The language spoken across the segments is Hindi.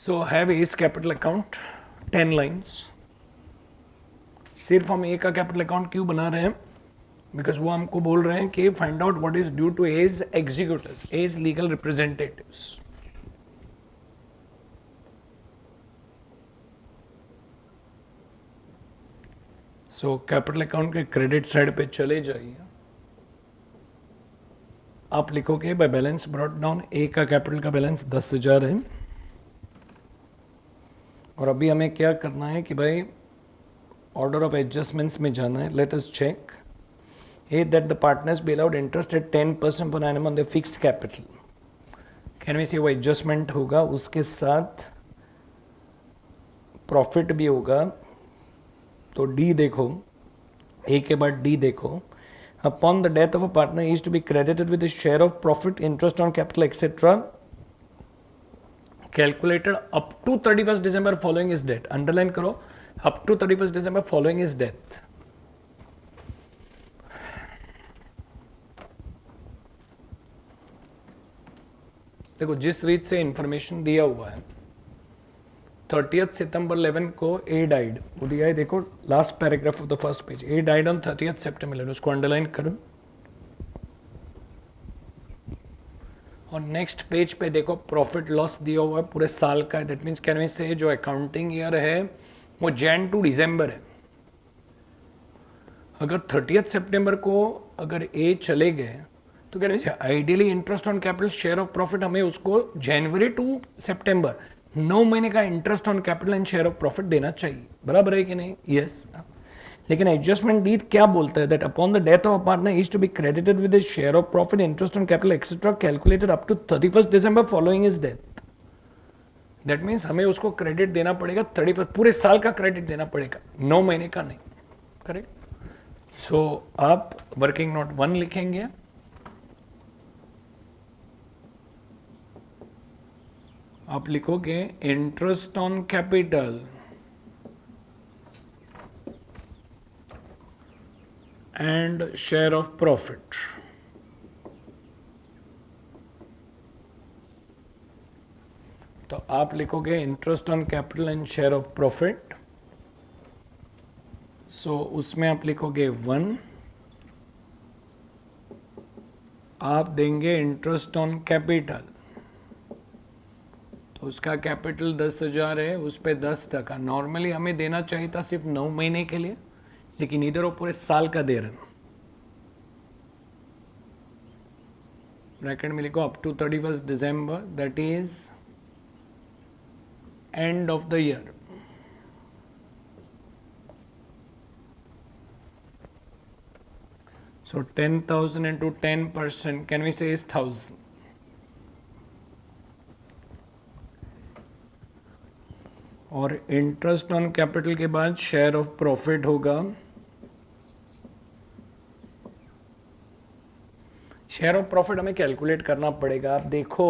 So have as capital account 10 lines. सिर्फ हम ए का कैपिटल अकाउंट क्यों बना रहे हैं? बिकॉज वो हमको बोल रहे हैं कि find out what is due to as executives, as legal representatives. So capital account के क्रेडिट साइड पे चले जाइए। आप लिखोगे by balance brought down, A का कैपिटल का बैलेंस 10,000 है। और अभी हमें क्या करना है कि भाई ऑर्डर ऑफ एडजस्टमेंट्स में जाना है। Let us check a that the partners be allowed interest at 10% per annum on the fixed capital. Can we see वो एडजस्टमेंट होगा, उसके साथ प्रॉफिट भी होगा। तो डी देखो, ए के बाद डी देखो। Upon the death of a partner is to be credited with a share of profit, interest on capital, etc. Calculated up to 31st December following his death. Underline करो, up to 31st December following his death. देखो जिस रीत से इंफॉर्मेशन दिया हुआ है 30th सितंबर 11 को ए डाइड, वो दिया है देखो last paragraph of the first page. A died on 30th सितंबर 11, उसको अंडरलाइन करो। और नेक्स्ट पेज पे देखो प्रॉफिट लॉस दिया हुआ है पूरे साल का। दैट मीन्स कैन वी से जो अकाउंटिंग ईयर है वो जैन टू दिसंबर है। अगर 30th सितंबर को अगर ए चले गए तो कैन वी से ideally interest on capital share of profit हमें उसको जनवरी टू सितंबर 9 महीने का interest on capital and share of profit देना चाहिए। बराबर है कि नहीं? यस। लेकिन एडजस्टमेंट डीड क्या बोलता है? That upon the death of partner is to be credited with share of profit, interest on capital etcetera calculated up to 31st December following his death. That means हमें उसको क्रेडिट देना पड़ेगा 31st, पूरे साल का क्रेडिट देना पड़ेगा, 9 महीने का नहीं। करेक्ट। सो आप वर्किंग नोट 1 लिखेंगे। आप लिखोगे interest on capital and share of profit. तो आप लिखोगे interest on capital and share of profit. So उसमें आप लिखोगे 1। आप देंगे इंटरेस्ट ऑन कैपिटल, तो उसका कैपिटल 10,000 है, उस पर 10%। नॉर्मली हमें देना चाहिए था सिर्फ 9 महीने के लिए, लेकिन इधर वो पूरे साल का दे रहे हैं। ब्रैकेट में लिखो up to 31st December, that is end of the year. So 10,000 into 10% can we say is 1,000। और इंटरेस्ट ऑन कैपिटल के बाद शेयर ऑफ प्रॉफिट होगा। शेयर ऑफ प्रॉफिट हमें कैलकुलेट करना पड़ेगा। आप देखो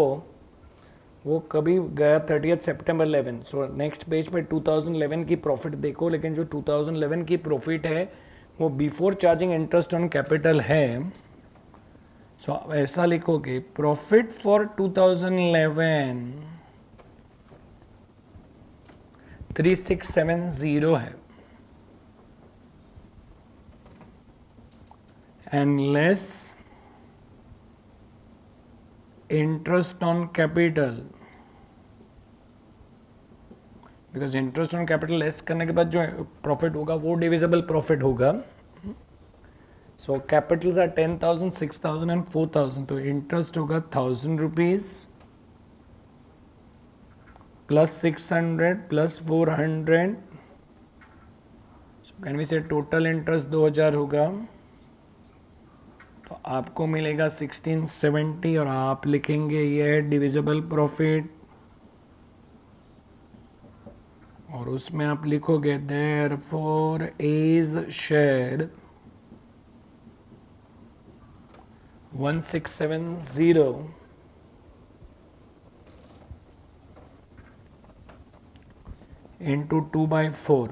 वो कभी गया 30th सितंबर 11। सो नेक्स्ट पेज पे 2011 की प्रॉफिट देखो, लेकिन जो 2011 की प्रॉफिट है वो before charging interest on capital है। सो आप ऐसा लिखोगे प्रॉफिट फॉर 2011 3670 है, and less interest on capital, because interest on capital less करने के बाद जो प्रॉफिट होगा वो डिविजिबल प्रॉफिट होगा। So capitals are 10,000, 6,000 and 4,000। तो इंटरेस्ट होगा 1,000 rupees plus 600 plus 400। So can we say total interest 2,000 होगा। तो आपको मिलेगा 1670 और आप लिखेंगे ये है डिविजिबल प्रॉफिट। और उसमें आप लिखोगे therefore as share 1670 into 2/4।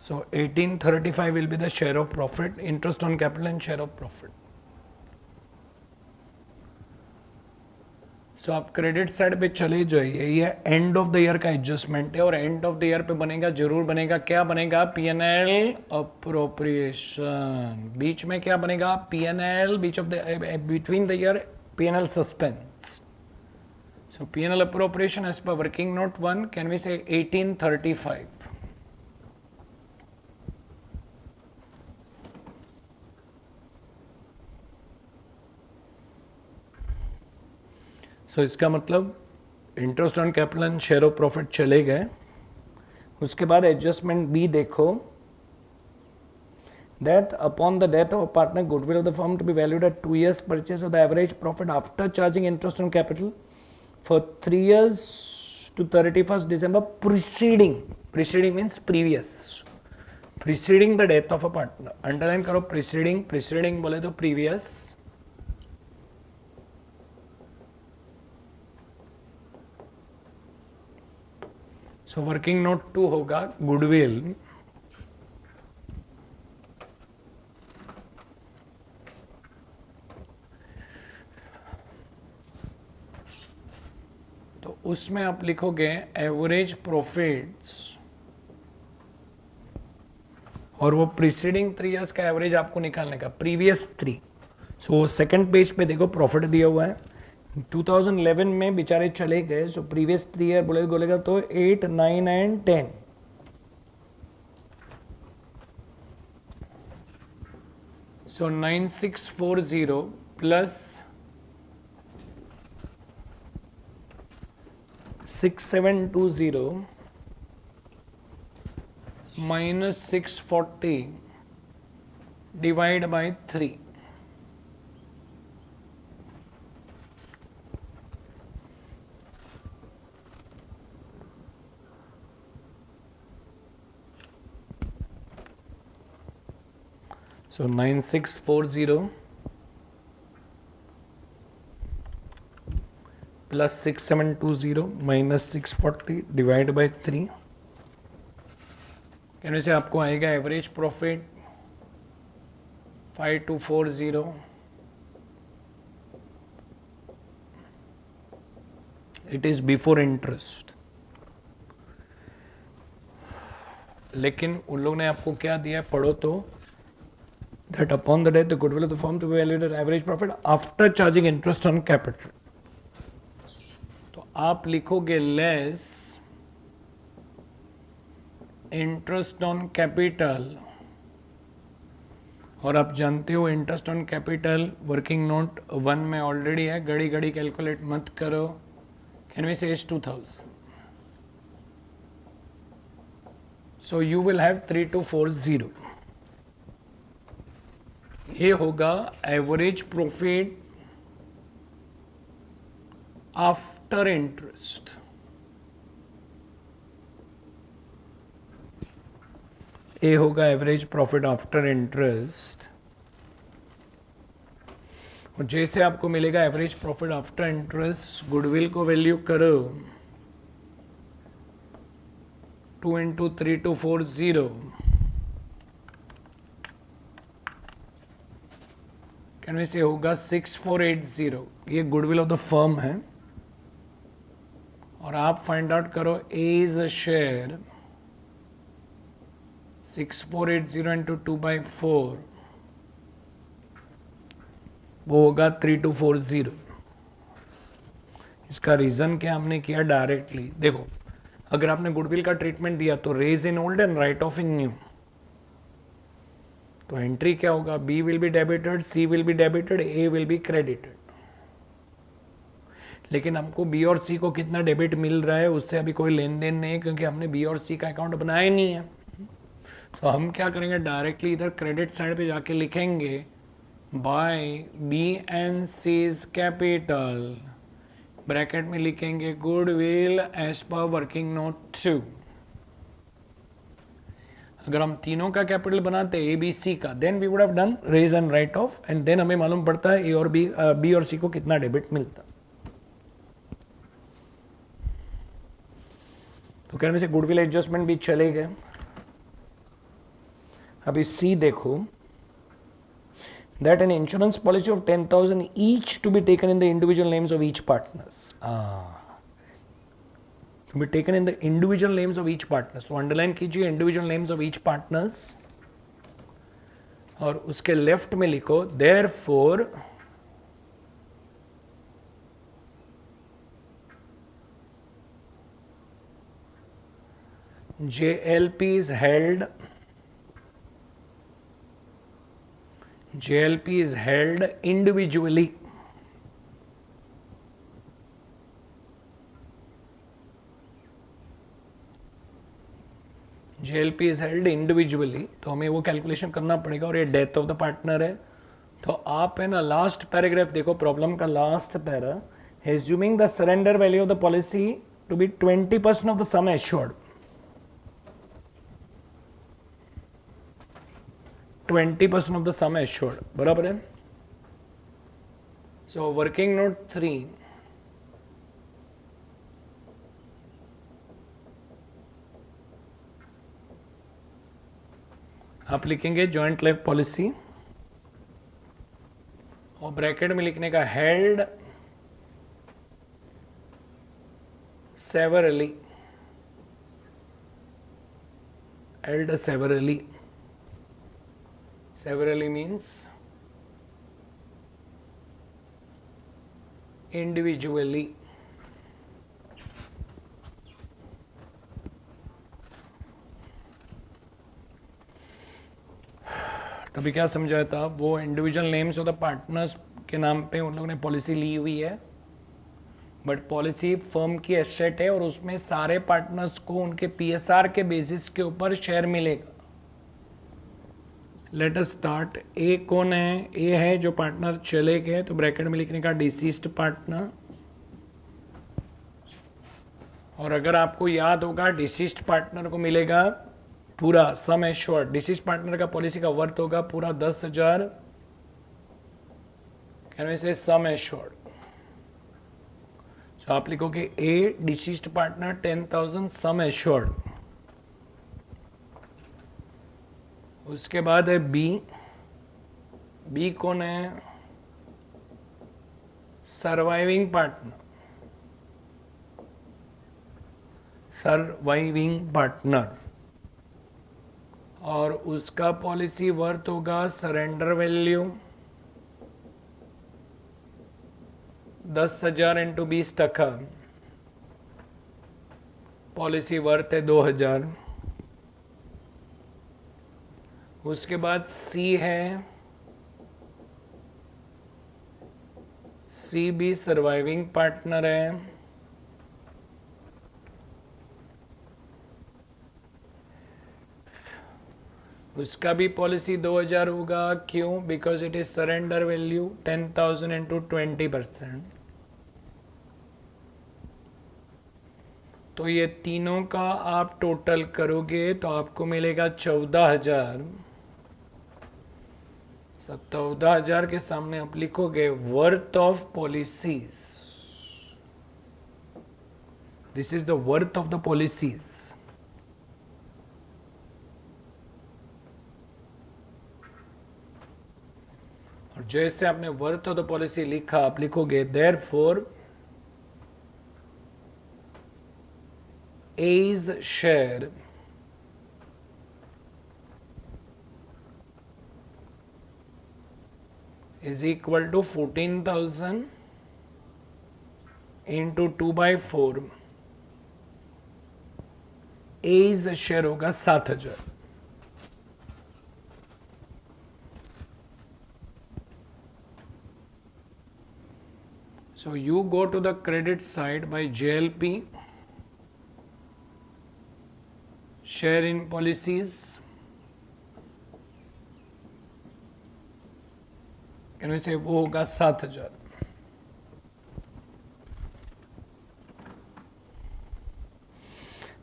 So 1835 will be the share of profit, interest on capital and share of profit. So आप क्रेडिट साइड पे चले जाइए, ये एंड ऑफ द ईयर का एडजस्टमेंट है और एंड ऑफ द ईयर पे बनेगा, जरूर बनेगा, क्या बनेगा, पीएनएल अप्रोप्रिएशन। बीच में क्या बनेगा, PNL, beach of the between the year PNL suspense. So P&L appropriation as per working note 1, can we say 1835? So इसका मतलब interest on capital and share of profit चले गए। उसके बाद एडजस्टमेंट बी देखो, that upon the death of a partner, goodwill of the firm to be valued at 2 years purchase of the average profit after charging interest on capital for 3 years to 31st December preceding means preceding the death of a partner। Underline करो preceding बोले तो previous, so working note 2 होगा goodwill तो उसमें आप लिखोगे एवरेज प्रॉफिट्स और वो प्रीसीडिंग 3 इयर्स का एवरेज आपको निकालने का, प्रीवियस 3। सो सेकंड पेज पे देखो प्रॉफिट दिया हुआ है, 2011 में बेचारे चले गए, सो प्रीवियस 3 ईयर बोलेगा तो 8, 9 and 10। So 9640 plus 6720 minus 640 divide by 3। So 9640 plus 6720 minus 640 divide by 3, कहने से आपको आएगा average profit 5240, it is before interest. लेकिन उन लोग ने आपको क्या दिया, पढ़ो तो, that upon the death the goodwill of the firm to be valued at average profit after charging interest on capital। तो आप लिखोगे लेस इंटरेस्ट ऑन कैपिटल, और आप जानते हो interest on capital working note 1 में ऑलरेडी है, घड़ी घड़ी कैलकुलेट मत करो, कैन वी से 2000। सो यू विल हैव 3240, ये होगा एवरेज प्रॉफिट आफ्टर इंटरेस्ट। ये होगा एवरेज प्रॉफिट आफ्टर इंटरेस्ट, और जैसे आपको मिलेगा average profit after interest, goodwill को वैल्यू करो 2 into 3240, कैन वी से होगा 6480। ये गुडविल ऑफ द फर्म है, और आप फाइंड आउट करो ए इज अ शेयर 6480 इंटू 2/4, वो होगा 3240। इसका रीजन क्या हमने किया, डायरेक्टली देखो, अगर आपने गुडविल का ट्रीटमेंट दिया तो raise in old and write off in new, तो एंट्री क्या होगा, B will be debited, C will be debited, A will be credited. लेकिन हमको बी और सी को कितना डेबिट मिल रहा है उससे अभी कोई लेन देन नहीं है, क्योंकि हमने बी और सी का अकाउंट बनाया नहीं है। तो हम क्या करेंगे, डायरेक्टली इधर क्रेडिट साइड पे जाके लिखेंगे by B and C's capital, bracket में लिखेंगे goodwill as per working note 2। अगर हम तीनों का कैपिटल बनाते ए बी सी का, then we would have done raise and write off, and then हमें मालूम पड़ता है ए और बी और सी को कितना डेबिट मिलता। तो कहने से गुडविल एडजस्टमेंट भी चले गए। अभी सी देखो, that an insurance policy of 10,000 each to be taken in the individual names of each partners. To be taken in the individual names of each partners. तो अंडरलाइन कीजिए individual names of each partners और उसके लेफ्ट में लिखो therefore JLP is held individually. JLP is held individually, तो हमें वो कैलकुलेशन करना पड़ेगा और ये डेथ ऑफ द पार्टनर है. तो आप है ना लास्ट पैराग्राफ देखो, प्रॉब्लम का last para, assuming the surrender value of the policy to be 20% of the sum assured. 20% of the sum assured, बराबर है. So working note 3, आप लिखेंगे जॉइंट लाइफ पॉलिसी और ब्रैकेट में लिखने का held severally. Held severally. Severally means individually. तभी क्या समझाया था, वो individual names of the partners के नाम पे उन लोगों ने पॉलिसी ली हुई है, बट पॉलिसी फर्म की एसेट है और उसमें सारे पार्टनर्स को उनके पीएसआर के बेसिस के ऊपर शेयर मिलेगा. Late us start. ए कौन है? ए है जो पार्टनर चले गए, तो ब्रैकेट में लिखने का डिसीज्ड पार्टनर. और अगर आपको याद होगा डिसीज्ड पार्टनर को मिलेगा पूरा सम एश्योर्ड. डिसीज्ड पार्टनर का पॉलिसी का वर्थ होगा पूरा 10,000. कैन वी से सम एश्योर्ड. तो आप लिखोगे ए डिसीज्ड पार्टनर 10,000 सम एश्योर्ड. उसके बाद है बी. बी कौन है? Surviving partner. सर्वाइविंग पार्टनर और उसका पॉलिसी वर्थ होगा surrender value 10,000 into 20%. Policy worth है 2,000. उसके बाद सी है. सी भी सर्वाइविंग पार्टनर है. उसका भी पॉलिसी 2,000 होगा. क्यों? Because it is surrender value 10,000 into 20%. तो ये तीनों का आप टोटल करोगे तो आपको मिलेगा 14,000. 14,000 के सामने आप लिखोगे worth of policies. This is the worth of the policies. और जैसे आपने वर्थ ऑफ द पॉलिसी लिखा, आप लिखोगे therefore A's share is equal to 14,000 into 2/4. A's share होगा 7,000. So you go to the credit side by JLP. Share in policies. Can we say वो होगा 7,000.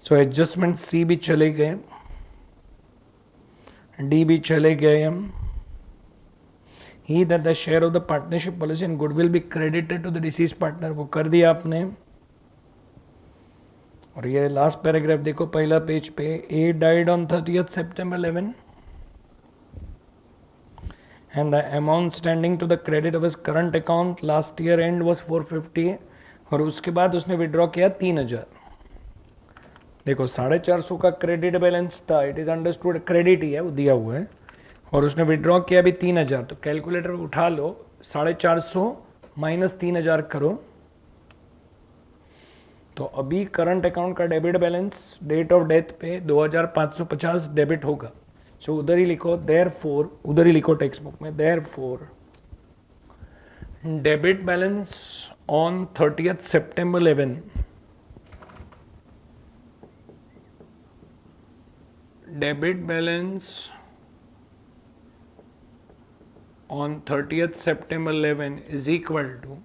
सो एडजस्टमेंट सी भी चले गए, डी भी चले गए. हम ही that the share of the partnership policy and goodwill be credited to the deceased partner, वो कर दिया आपने. और ये लास्ट पैराग्राफ देखो पहला पेज पे. ए died on 30th September 11. and the amount standing to the credit of his current account last year end was 450 और उसके बाद उसने विड्रॉ किया 3000। देखो 450 का क्रेडिट बैलेंस था, इट इज़ अंडरस्टूड क्रेडिट ही है, वो दिया हुआ है, और उसने विड्रॉ किया अभी 3000। तो कैलकुलेटर उठा लो, 450 माइनस 3000 करो, तो अभी करंट अकाउंट का debit balance date of death पे 2550 डेबिट होगा। सो उधर ही लिखो देयरफॉर, उधर ही लिखो टेक्स्ट बुक में therefore debit balance on 30th September 11, debit balance on 30th September 11 is equal to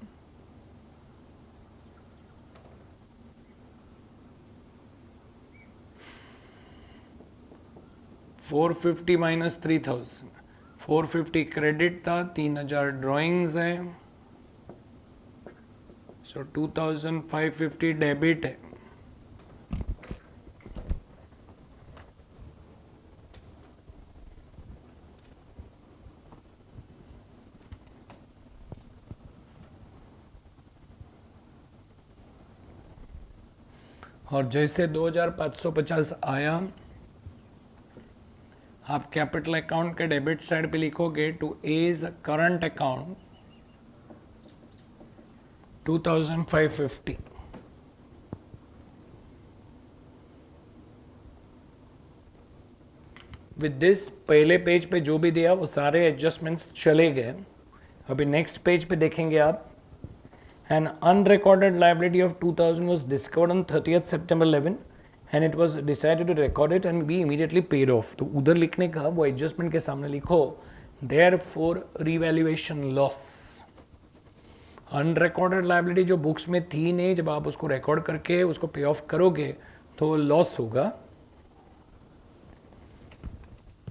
450 minus 3000। 450 credit था, 3000 ड्राइंग्स है, सो 2550 डेबिट है। और जैसे 2550 आया, आप कैपिटल अकाउंट के डेबिट साइड पे लिखोगे to as current account 2550। With this पहले पेज पे जो भी दिया वो सारे एडजस्टमेंट्स चले गए। अभी नेक्स्ट पेज पे देखेंगे आप, an unrecorded liability of 2000 was discovered on 30th September 11 and it was decided to record it and be immediately paid off। तो उधर लिखने का वो एडजस्टमेंट के सामने लिखो therefore revaluation loss। Unrecorded liability जो बुक्स में थी नहीं, जब आप उसको रिकॉर्ड करके उसको पे ऑफ करोगे तो लॉस होगा।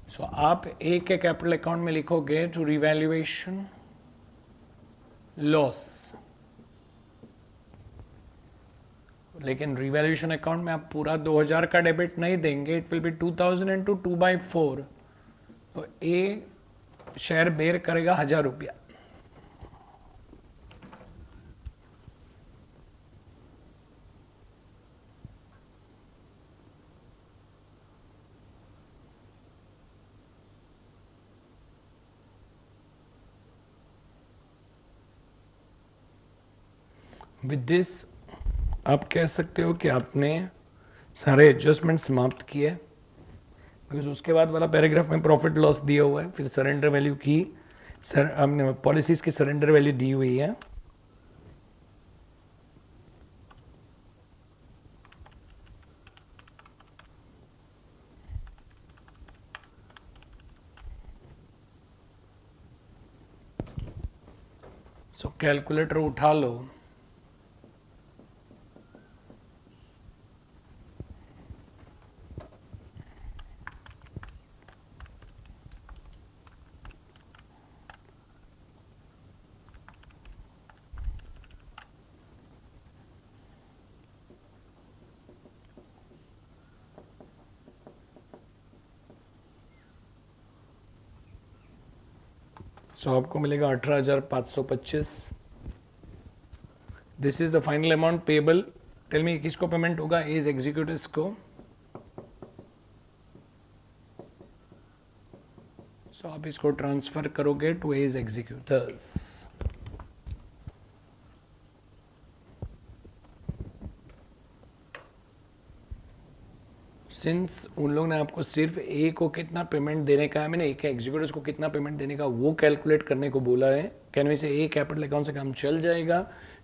सो आप एक के कैपिटल अकाउंट में लिखोगे टू रिवैल्यूएशन लॉस, लेकिन रिवैल्यूएशन अकाउंट में आप पूरा 2000 का डेबिट नहीं देंगे, इट विल बी 2000 इंटू 2/4। तो ए शेयर बेयर करेगा 1000 रुपया। विद दिस आप कह सकते हो कि आपने सारे एडजस्टमेंट समाप्त किए, बिकॉज उसके बाद वाला पैराग्राफ में प्रॉफिट लॉस दिया हुआ है, फिर सरेंडर वैल्यू की हमने पॉलिसीज की सरेंडर वैल्यू दी हुई है। सो कैलकुलेटर उठा लो, सो आपको मिलेगा 18,525। This is the final amount payable. Tell me किसको पेमेंट होगा? एज एग्जीक्यूटिव्स को। सो आप इसको ट्रांसफर करोगे टू एज एग्जीक्यूटर्स। सिंस उन लोग ने आपको सिर्फ ए को कितना पेमेंट देने का है, मैंने ए के एग्जीक्यूटिव्स को कितना पेमेंट देने का वो कैलकुलेट करने को बोला है, can say A capital account से काम चल जाएगा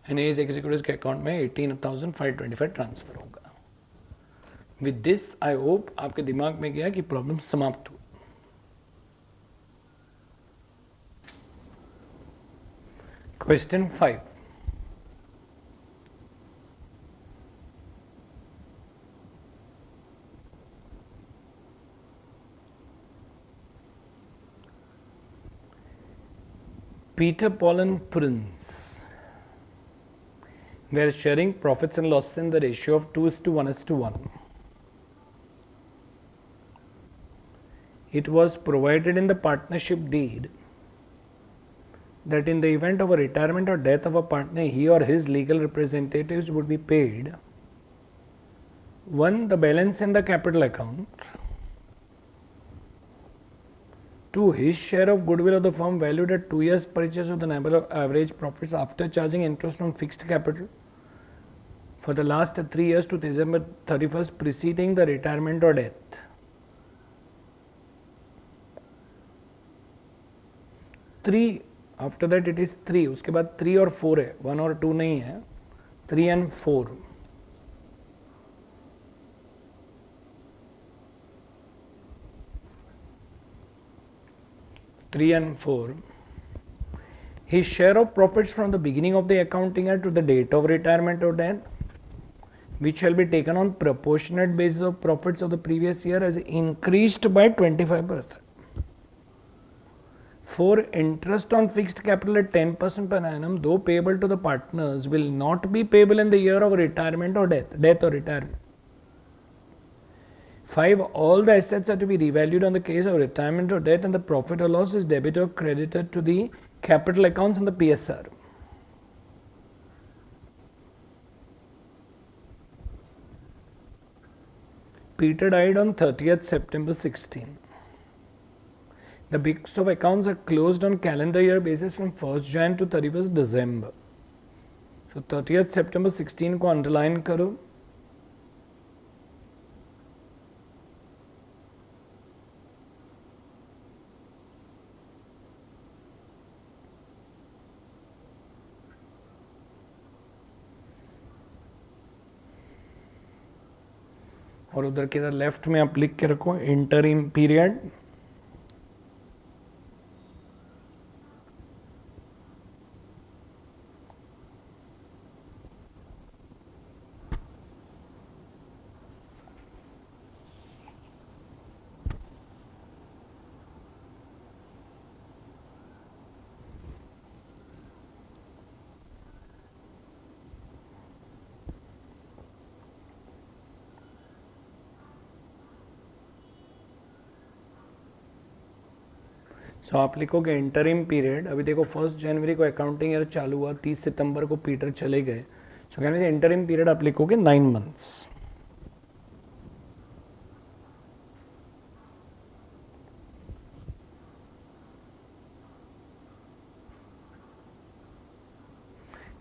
एंड एज एग्जीक्यूटिव्स के अकाउंट में 18,525 ट्रांसफर होगा। विद दिस आई होप आपके दिमाग में गया कि प्रॉब्लम समाप्त हुई। Question 5, Peter, Paul and Prince were sharing profits and losses in the ratio of 2:1:1. It was provided in the partnership deed that in the event of a retirement or death of a partner, he or his legal representatives would be paid 1. The balance in the capital account, 2. His share of goodwill of the firm valued at 2 years purchase of the average profits after charging interest on fixed capital for the last 3 years to December 31st preceding the retirement or death. 3 after that it is 3, उसके बाद 3 और 4 है, 1 और 2 नहीं है, 3 and 4. His share of profits from the beginning of the accounting year to the date of retirement or death, which shall be taken on proportionate basis of profits of the previous year, has increased by 25%. 4. Interest on fixed capital at 10% per annum, though payable to the partners, will not be payable in the year of retirement or death or retirement. 5. All the assets are to be revalued on the case of retirement or death, and the profit or loss is debited or credited to the capital accounts and the PSR. Peter died on 30th September 16. The books of accounts are closed on calendar year basis from 1st Jan to 31st December. So 30th September 16 को underline करो. और उधर के इधर लेफ्ट में आप लिख के रखो इंटरिम पीरियड. सो आप लिखोगे इंटरिम पीरियड. अभी देखो 1 जनवरी को अकाउंटिंग ईयर चालू हुआ, 30 सितंबर को पीटर चले गए. सो कहने से इंटरिम पीरियड आप लिखोगे 9 months.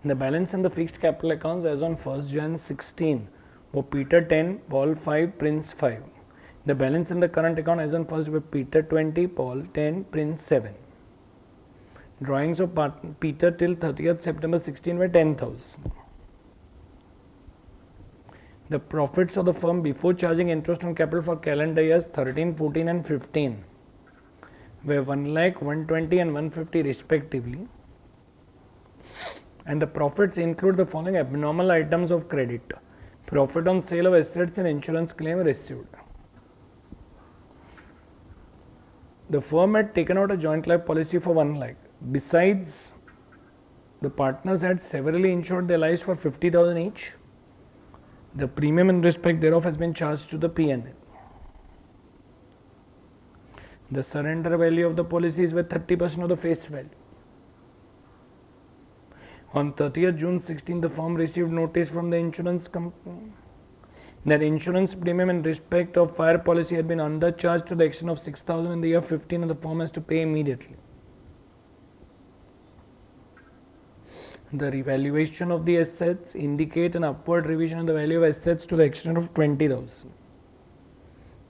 The balance in the fixed capital accounts as on 1st Jan 16 वो Peter 10, Paul 5, Prince 5. The balance in the current account as on 1st were Peter 20, Paul 10, Prince 7. Drawings of Peter till 30th September 16 were 10,000. The profits of the firm before charging interest on capital for calendar years 13, 14 and 15 were 1 lakh, 120 and 150 respectively. And the profits include the following abnormal items of credit: profit on sale of assets and insurance claim received. The firm had taken out a joint life policy for 1 lakh. Besides, the partners had severally insured their lives for 50,000 each. The premium in respect thereof has been charged to the P&L. The surrender value of the policy is worth 30% of the face value. On 30th June 16, the firm received notice from the insurance company that insurance premium in respect of fire policy had been undercharged to the extent of 6,000 in the year 15 and the firm has to pay immediately. The revaluation of the assets indicate an upward revision of the value of assets to the extent of 20,000.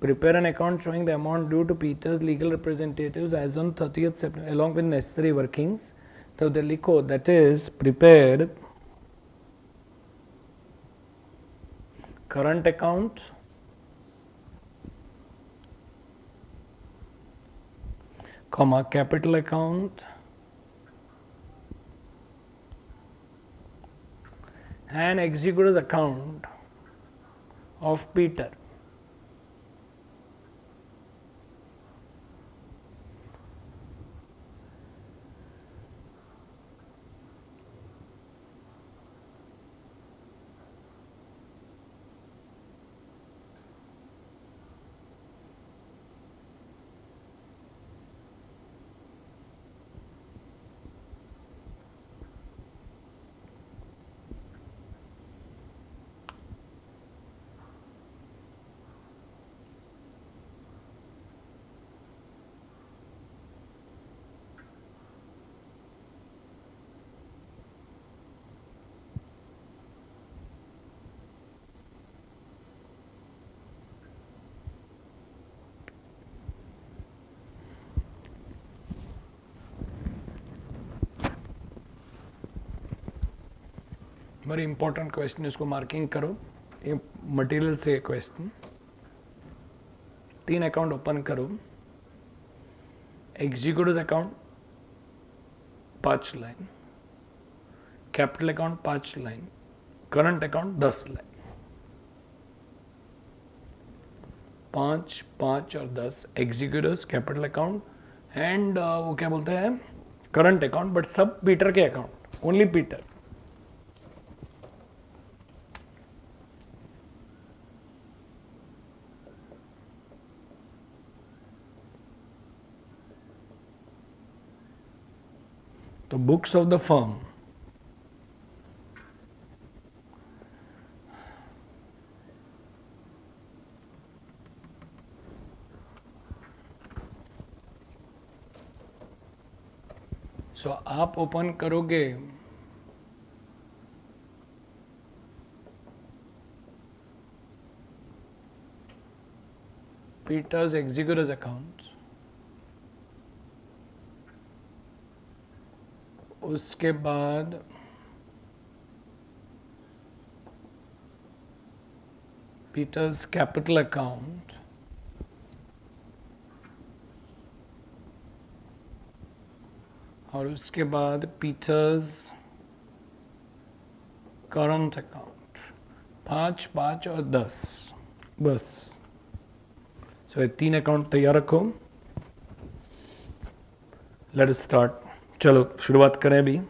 Prepare an account showing the amount due to Peter's legal representatives as on 30th September along with necessary workings. So the LICO, that is prepared current account, comma capital account, and executor's account of Peter. Very important question, इसको मार्किंग करो, ये मटेरियल से क्वेश्चन। 3 अकाउंट ओपन करो, executive account 5 line, capital account 5 line, current account 10 line. 5, 5 और 10 एग्जीक्यूटिव्स, कैपिटल अकाउंट एंड वो क्या बोलते हैं करंट अकाउंट, बट सब पीटर के अकाउंट, ओनली पीटर। तो बुक्स ऑफ द फर्म, सो आप ओपन करोगे पीटर्स एग्जीक्यूटिव अकाउंट्स, उसके बाद पीटर्स कैपिटल अकाउंट, और उसके बाद पीटर्स करंट अकाउंट। 5, 5 और 10 बस। सो ये 3 अकाउंट तैयार रखो। लेट अस स्टार्ट, चलो शुरुआत करें अभी।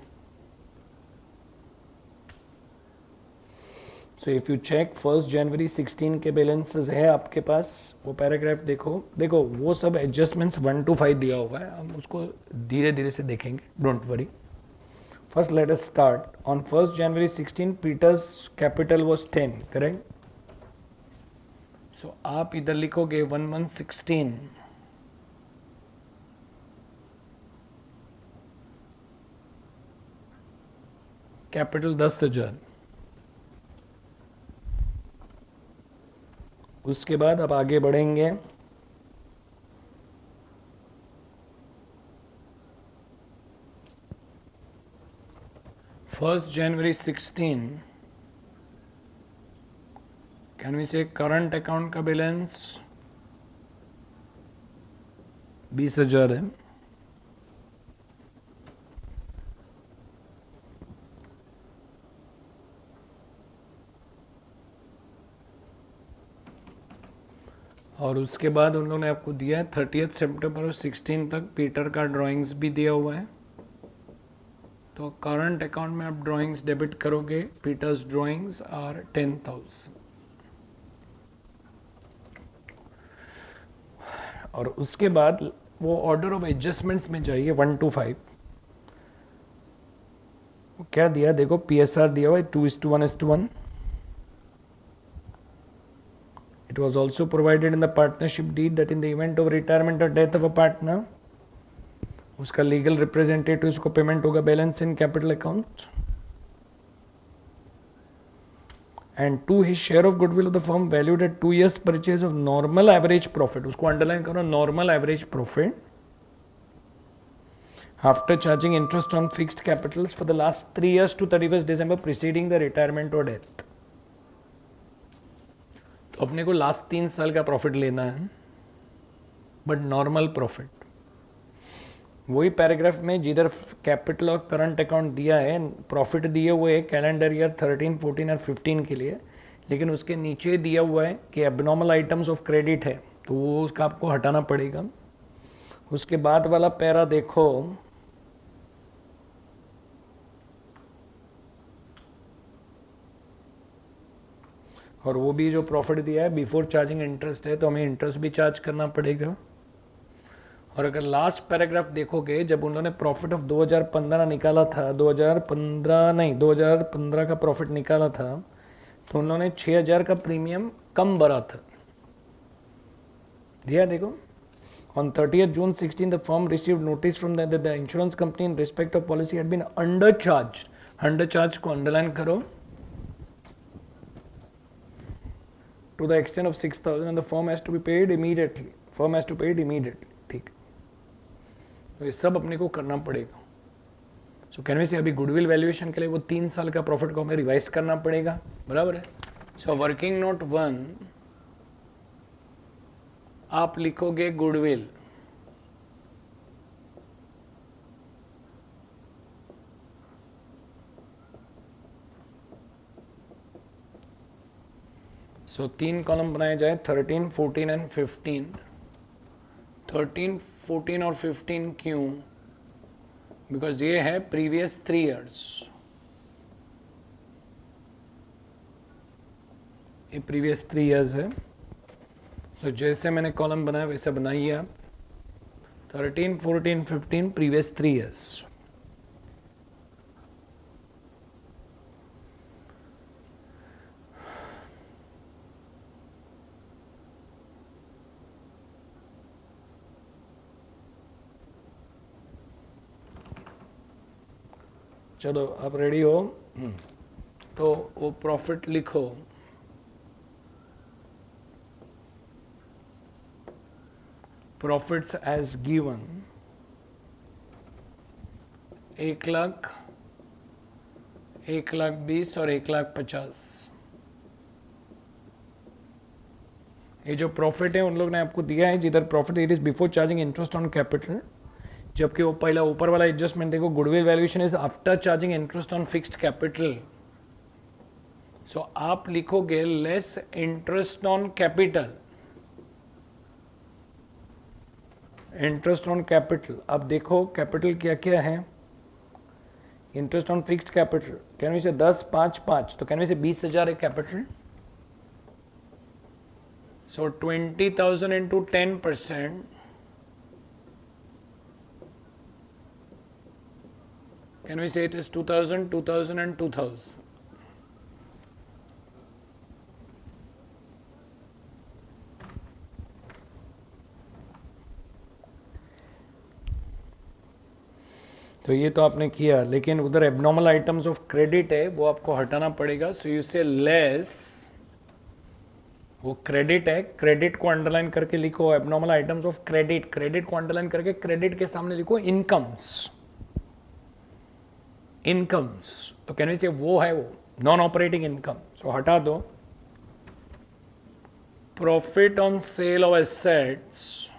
So if you check 1 January 16 के बैलेंसेस है आपके पास, वो पैराग्राफ देखो। देखो वो सब एडजस्टमेंट्स 1 to 5 दिया हुआ है, हम उसको धीरे धीरे से देखेंगे, don't worry. First let us start. On 1 January 16 Peter's capital was 10, correct. So आप इधर लिखोगे 1116, कैपिटल 10,000। उसके बाद अब आगे बढ़ेंगे। फर्स्ट जनवरी 16, कैन वी से करंट अकाउंट का बैलेंस 20,000 है। और उसके बाद उन्होंने आपको दिया है 30 सितंबर और 16 तक पीटर का ड्राइंग्स भी दिया हुआ है। तो करंट अकाउंट में आप ड्राइंग्स डेबिट करोगे, पीटर्स ड्राइंग्स आर 10,000। और उसके बाद वो ऑर्डर ऑफ एडजस्टमेंट्स में जाइए 1 to 5। क्या दिया देखो, PSR दिया हुआ है 2:1:1। It was also provided in the partnership deed that in the event of retirement or death of a partner, उसका लीगल रिप्रेजेंटेटिव को पेमेंट होगा balance in capital account. And to his share of goodwill of the firm valued at 2 years purchase of normal average profit, उसको अंडरलाइन करो, normal average profit after charging interest on fixed capitals for the last 3 years to 31st December preceding the retirement or death। तो अपने को लास्ट 3 साल का प्रॉफिट लेना है, बट नॉर्मल प्रॉफिट। वही पैराग्राफ में जिधर कैपिटल और करंट अकाउंट दिया है, प्रॉफिट दिए हुए है कैलेंडर ईयर 13, 14 और 15 के लिए, लेकिन उसके नीचे दिया हुआ है कि एबनॉर्मल आइटम्स ऑफ क्रेडिट है, तो वो उसका आपको हटाना पड़ेगा। उसके बाद वाला पैरा देखो, और वो भी जो प्रॉफिट दिया है बिफोर चार्जिंग इंटरेस्ट है, तो हमें इंटरेस्ट भी चार्ज करना पड़ेगा। और अगर लास्ट पैराग्राफ देखोगे, जब उन्होंने प्रॉफिट ऑफ 2015 निकाला था, 2015 का प्रॉफिट निकाला था, तो उन्होंने 6,000 का प्रीमियम कम भरा था, दिया देखो। On 30th June 16 the firm received notice from the insurance company in respect of policy had been under charge. Under charge को अंडरलाइन करो, to the extent of 6,000 and the firm has to be paid immediately, firm has to pay it immediately, ठीक। तो ये सब अपने को करना पड़ेगा। सो कहने से अभी गुडविल वैल्यूएशन के लिए वो 3 साल का प्रॉफिट को हमें रिवाइज करना पड़ेगा, बराबर है। सो वर्किंग नोट 1 आप लिखोगे गुडविल, सो 3 कॉलम बनाए जाए 13, 14 एंड 15। 13, 14 और 15 क्यों? बिकॉज ये है प्रीवियस 3 इयर्स, ये प्रीवियस 3 इयर्स है। सो जैसे मैंने कॉलम बनाया वैसे बनाइए आप, 13, 14, 15 प्रीवियस 3 इयर्स। चलो आप रेडी हो तो वो प्रॉफिट लिखो, प्रॉफिट्स एज गिवन 1,00,000, 1,20,000 और 1,50,000। ये जो प्रॉफिट है उन लोग ने आपको दिया है, जिधर profit it is before charging interest on capital, जबकि वो पहला ऊपर वाला एडजस्टमेंट देखो, goodwill valuation is after charging interest on fixed capital. So आप लिखोगे less interest on capital, interest on capital. अब देखो कैपिटल क्या क्या है, interest on fixed capital can say 10, 5, 5, तो कैन से 20,000 है capital. So 20,000 into 10%, can we say it is 2,000, 2,000 and 2,000? तो ये तो आपने किया, लेकिन उधर एबनॉर्मल आइटम्स ऑफ क्रेडिट है वो आपको हटाना पड़ेगा। सो यू से लेस, वो क्रेडिट है, क्रेडिट को अंडरलाइन करके लिखो, abnormal items of credit, credit को अंडरलाइन करके क्रेडिट के सामने लिखो इनकम्स, इनकम्स। तो कहने से वो है वो नॉन ऑपरेटिंग इनकम, सो हटा दो। Profit on sale of assets,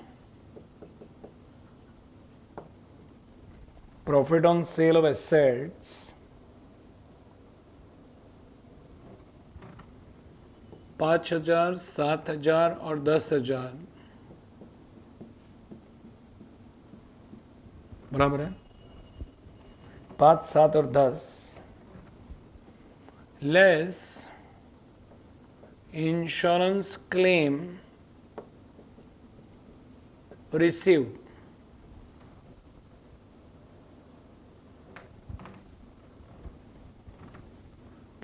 profit on sale of assets 5,000, 7,000 और 10,000, बराबर है 5, 7 और 10, less insurance claim receive,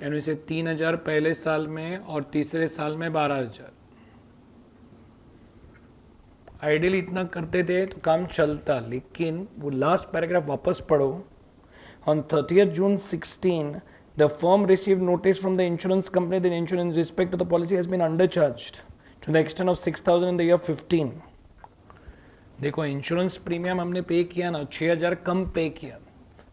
can say 3,000 पहले साल में और तीसरे साल में 12,000। आइडियली इतना करते थे तो काम चलता, लेकिन वो लास्ट पैराग्राफ वापस पढ़ो। On 30th June 16, the firm received notice from the insurance company that insurance in respect to the policy has been undercharged to the extent of 6,000 in the year 15. देखो इंश्योरेंस प्रीमियम हमने पे किया ना, 6,000 कम पे किया।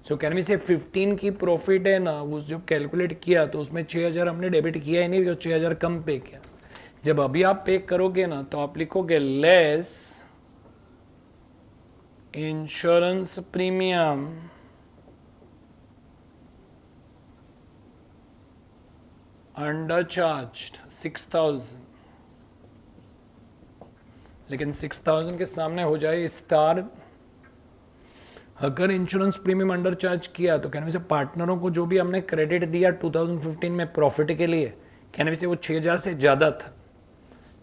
सो कैन वी से 15 की प्रॉफिट है ना, वो जब कैलकुलेट किया तो उसमें 6,000 हमने डेबिट किया ही नहीं, 6,000 कम पे किया। जब अभी आप पे करोगे ना तो आप लिखोगे लेस इंश्योरेंस प्रीमियम अंडरचार्ज्ड 6,000, लेकिन 6,000 के सामने हो जाए स्टार। अगर इंश्योरेंस प्रीमियम अंडर चार्ज किया तो कहने से पार्टनरों को जो भी हमने क्रेडिट दिया 2015 में प्रॉफिट के लिए, कहने से वो 6,000 से ज़्यादा था।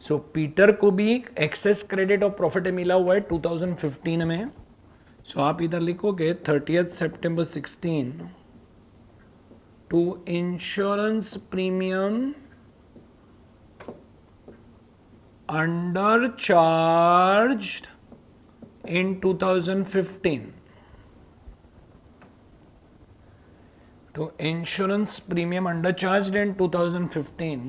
सो पीटर को भी एक्सेस क्रेडिट और प्रॉफिट मिला हुआ है 2015 में। सो आप इधर लिखोगे 30th September 16 to insurance premium undercharged in 2015 to insurance premium undercharged in 2015,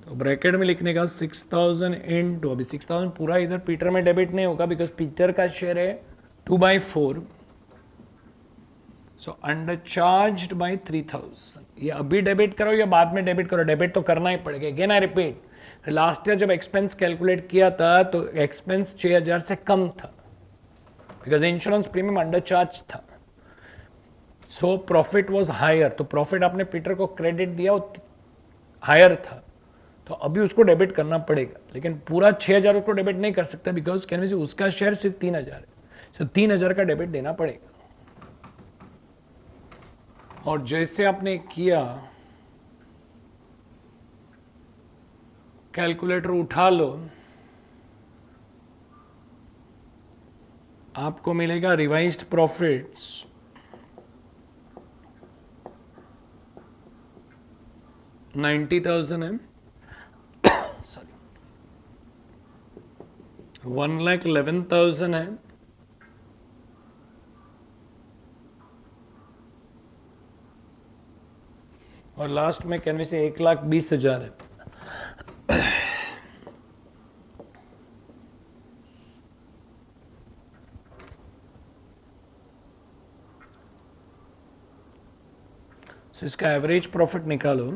तो ब्रैकेट में लिखने का 6,000 इंटू, अभी 6,000 पूरा इधर पीटर में डेबिट नहीं होगा बिकॉज पीटर का शेयर है 2/4, सो अंडरचार्ज्ड बाय 3000, ये अभी डेबिट करो या बाद में डेबिट करो, डेबिट तो करना ही पड़ेगा। Again I repeat, last year जब एक्सपेंस कैलकुलेट किया था तो एक्सपेंस 6000 से कम था बिकॉज इंश्योरेंस प्रीमियम अंडरचार्ज था। सो प्रॉफिट वाज हायर, तो प्रॉफिट आपने पीटर को क्रेडिट दिया वो हायर था, तो अभी उसको डेबिट करना पड़ेगा, लेकिन पूरा 6000 उसको डेबिट नहीं कर सकता बिकॉज कैन से उसका शेयर सिर्फ 3000 है, सो 3000 का डेबिट देना पड़ेगा। और जैसे आपने किया कैलकुलेटर उठा लो, आपको मिलेगा रिवाइज्ड प्रॉफिट्स 90,000 है, सॉरी 1,11,000 है, और लास्ट में कैनवे से 1,20,000 है। so इसका एवरेज प्रॉफिट निकालो,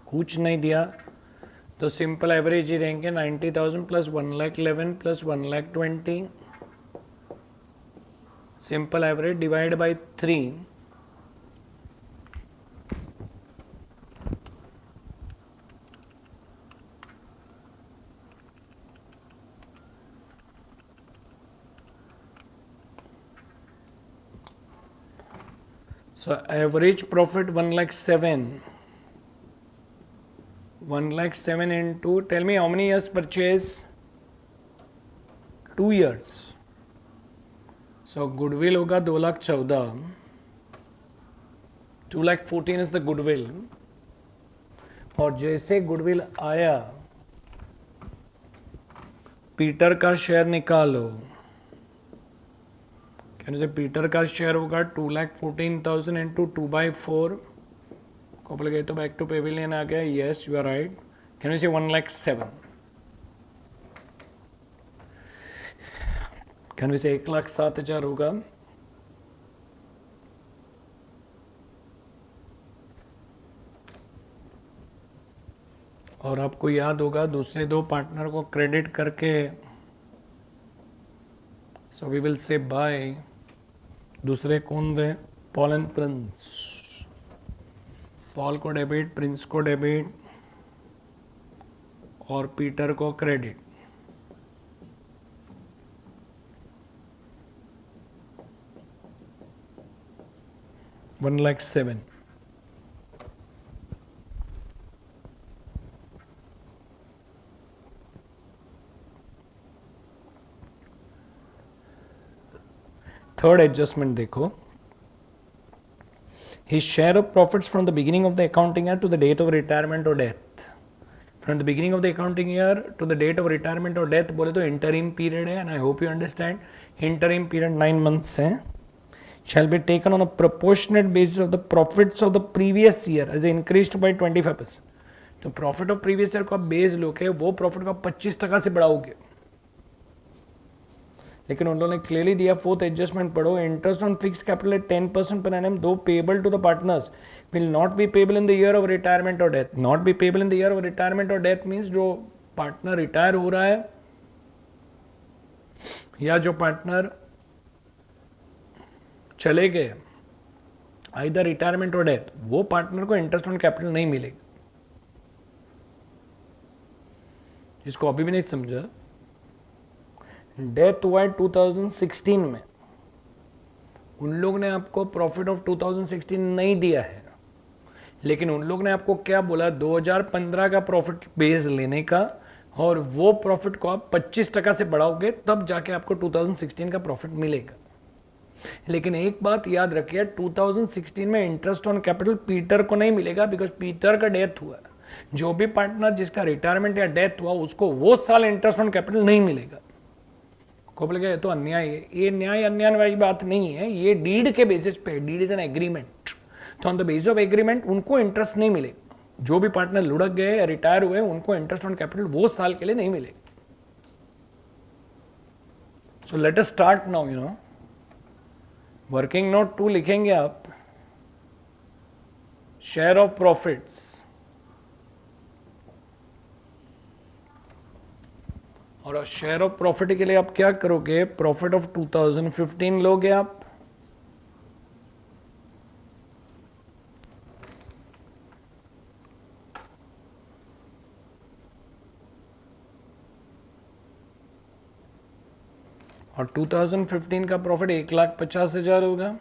कुछ नहीं दिया तो सिंपल एवरेज ही रहेंगे 90,000 plus 1,11,000 plus 1,20,000, simple average divide by 3, so average profit 1,07,000, 1,07,000 into, tell me how many years purchase? 2 years. So goodwill होगा 2,14,000, 2,14,000 is the goodwill, और जैसे गुडविल आया पीटर का शेयर निकालो, कहने से पीटर का शेयर होगा 2,14,000 इंटू 2/4, कॉपल गए तो बैक टू पेविलियन आ गया, यस यू आर राइट, कहने से 1,07,000, कहने से 1,07,000 होगा। और आपको याद होगा दूसरे दो पार्टनर को क्रेडिट करके, so we will say by, दूसरे कौन थे? पॉल एंड प्रिंस, पॉल को डेबिट, प्रिंस को डेबिट और पीटर को क्रेडिट। $1,07,000। थर्ड एडजस्टमेंट देखो, his share of profits from the beginning of the accounting year to the date of retirement or death, from the beginning of the accounting year to the date of retirement or death बोले तो interim period है, and I hope you understand interim period 9 months है, shall be taken on a proportionate basis of the profits of the previous year as increased by 25%। तो प्रॉफिट ऑफ प्रीवियस ईयर को आप बेस लोगे, वो प्रॉफिट को आप 25% से बढ़ाओगे, लेकिन उन्होंने क्लियरली दिया, फोर्थ एडजस्टमेंट पढ़ो, interest on fix capital at 10% per annum, दो payable to the partners will not be payable in the year of retirement और death. Not be payable in the year of retirement और डेथ मीन्स जो पार्टनर रिटायर हो रहा है या जो पार्टनर चले गए, आइदर रिटायरमेंट और डेथ, वो पार्टनर को इंटरेस्ट ऑन कैपिटल नहीं मिलेगा। इसको अभी भी नहीं समझा? डेथ हुआ है 2016 में, उन लोग ने आपको प्रॉफिट ऑफ 2016 नहीं दिया है, लेकिन उन लोग ने आपको क्या बोला, 2015 का प्रॉफिट बेस लेने का, और वो प्रॉफिट को आप 25% से बढ़ाओगे तब जाके आपको 2016 का प्रॉफिट मिलेगा। लेकिन एक बात याद रखिए, 2016 में इंटरेस्ट ऑन कैपिटल पीटर को नहीं मिलेगा बिकॉज पीटर का डेथ हुआ। जो भी पार्टनर जिसका रिटायरमेंट या डेथ हुआ उसको वो साल इंटरेस्ट ऑन कैपिटल नहीं मिलेगा। को बोलेगा ये तो अन्याय है, ये न्याय अन्याय वाली बात नहीं है, ये डीड के बेसिस पे, डीड इज एन एग्रीमेंट, तो on the basis of agreement उनको इंटरेस्ट नहीं मिलेगा। जो भी पार्टनर लुढ़क गए या रिटायर हुए उनको इंटरेस्ट ऑन कैपिटल वो साल के लिए नहीं मिलेगा। So let us start now, you know, working note 2 लिखेंगे आप, शेयर ऑफ प्रॉफिट्स, और शेयर ऑफ प्रॉफिट के लिए आप क्या करोगे, प्रॉफिट ऑफ 2015 लोगे आप, और 2015 का प्रॉफिट 1,50,000 होगा,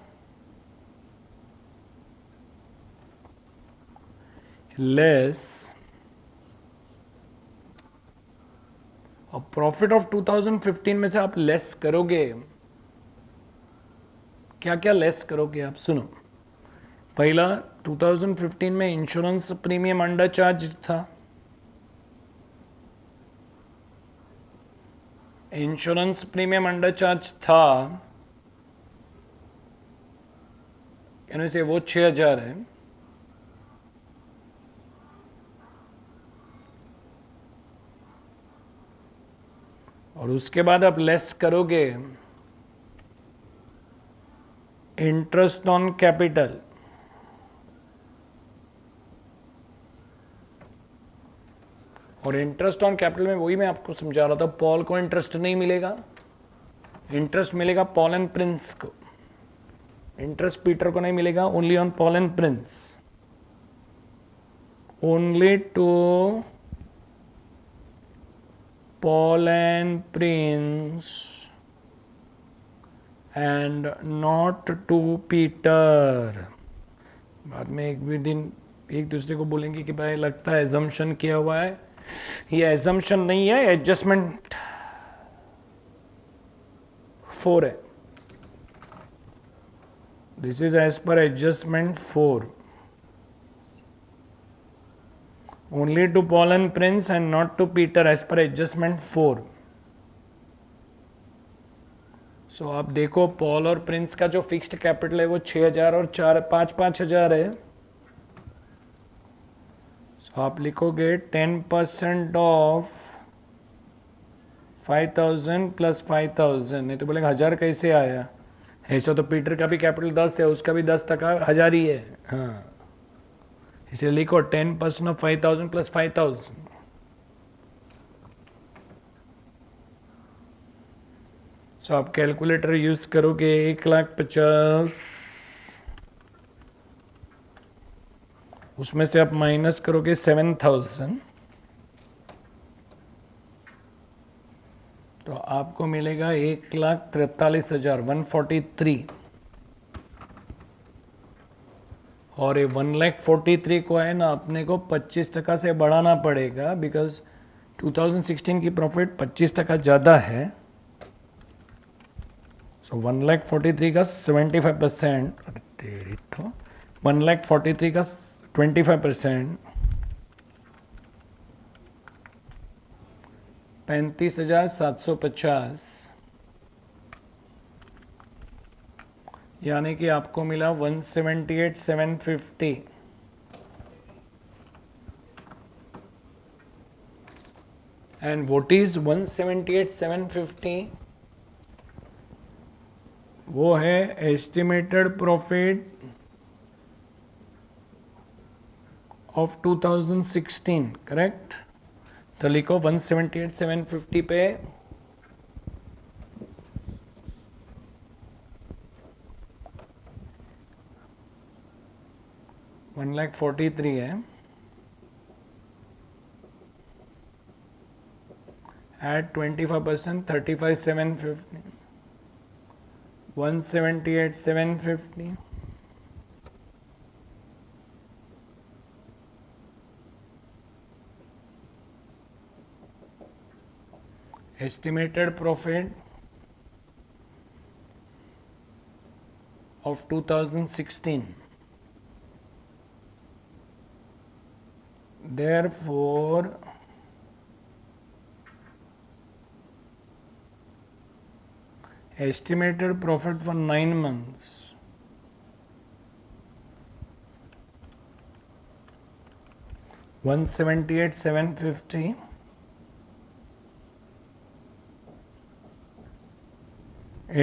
लेस, और प्रॉफिट ऑफ 2015 में से आप लेस करोगे, क्या क्या लेस करोगे आप सुनो। पहला, 2015 में इंश्योरेंस प्रीमियम अंडर चार्ज था, इंश्योरेंस प्रीमियम अंडर चार्ज था, यानी से वो 6,000 है, और उसके बाद आप लेस करोगे इंटरेस्ट ऑन कैपिटल, और इंटरेस्ट ऑन कैपिटल में वही मैं आपको समझा रहा था, पॉल को इंटरेस्ट नहीं मिलेगा, इंटरेस्ट मिलेगा पॉल एंड प्रिंस को, इंटरेस्ट पीटर को नहीं मिलेगा, only on Paul and Prince, only to Paul and Prince and not to Peter. बाद में एक भी दिन एक दूसरे को बोलेंगे कि भाई लगता है एजम्पशन किया हुआ है, ये एजम्पशन नहीं है, एडजस्टमेंट 4 है, this is as per adjustment 4, only to Paul and Prince and not to Peter as per adjustment 4। So आप देखो पॉल और प्रिंस का जो फिक्स्ड कैपिटल है वो 6,000 और 5,000 है, सो आप लिखोगे 10% ऑफ 5,000 प्लस 5,000, नहीं तो बोलेंगे 1,000 कैसे आया, ऐसा तो पीटर का भी कैपिटल 10 है, उसका भी 10% 1,000 ही है, हाँ, इसलिए लिखो 10% ऑफ 5,000 प्लस 5,000। सो आप कैलकुलेटर यूज करोगे 1,50,000, उसमें से आप माइनस करोगे 7,000, तो आपको मिलेगा 1,43,000 143, और ये 1,43,000 को है ना अपने को 25% से बढ़ाना पड़ेगा, बिकॉज 2016 की प्रॉफिट 25% ज़्यादा है, सो 1,43,000 का 75%, तेरी तो 1,43,000 का 25%, 35,750, यानी कि आपको मिला 178,750। And what is 178,750? वो है एस्टिमेटेड प्रॉफिट ऑफ 2016, करेक्ट। तो लिखो 178,750 पे $1,43,000 है, at 25% 35,750, 178,750 estimated profit of 2016. Therefore, estimated profit for 9 months $178,750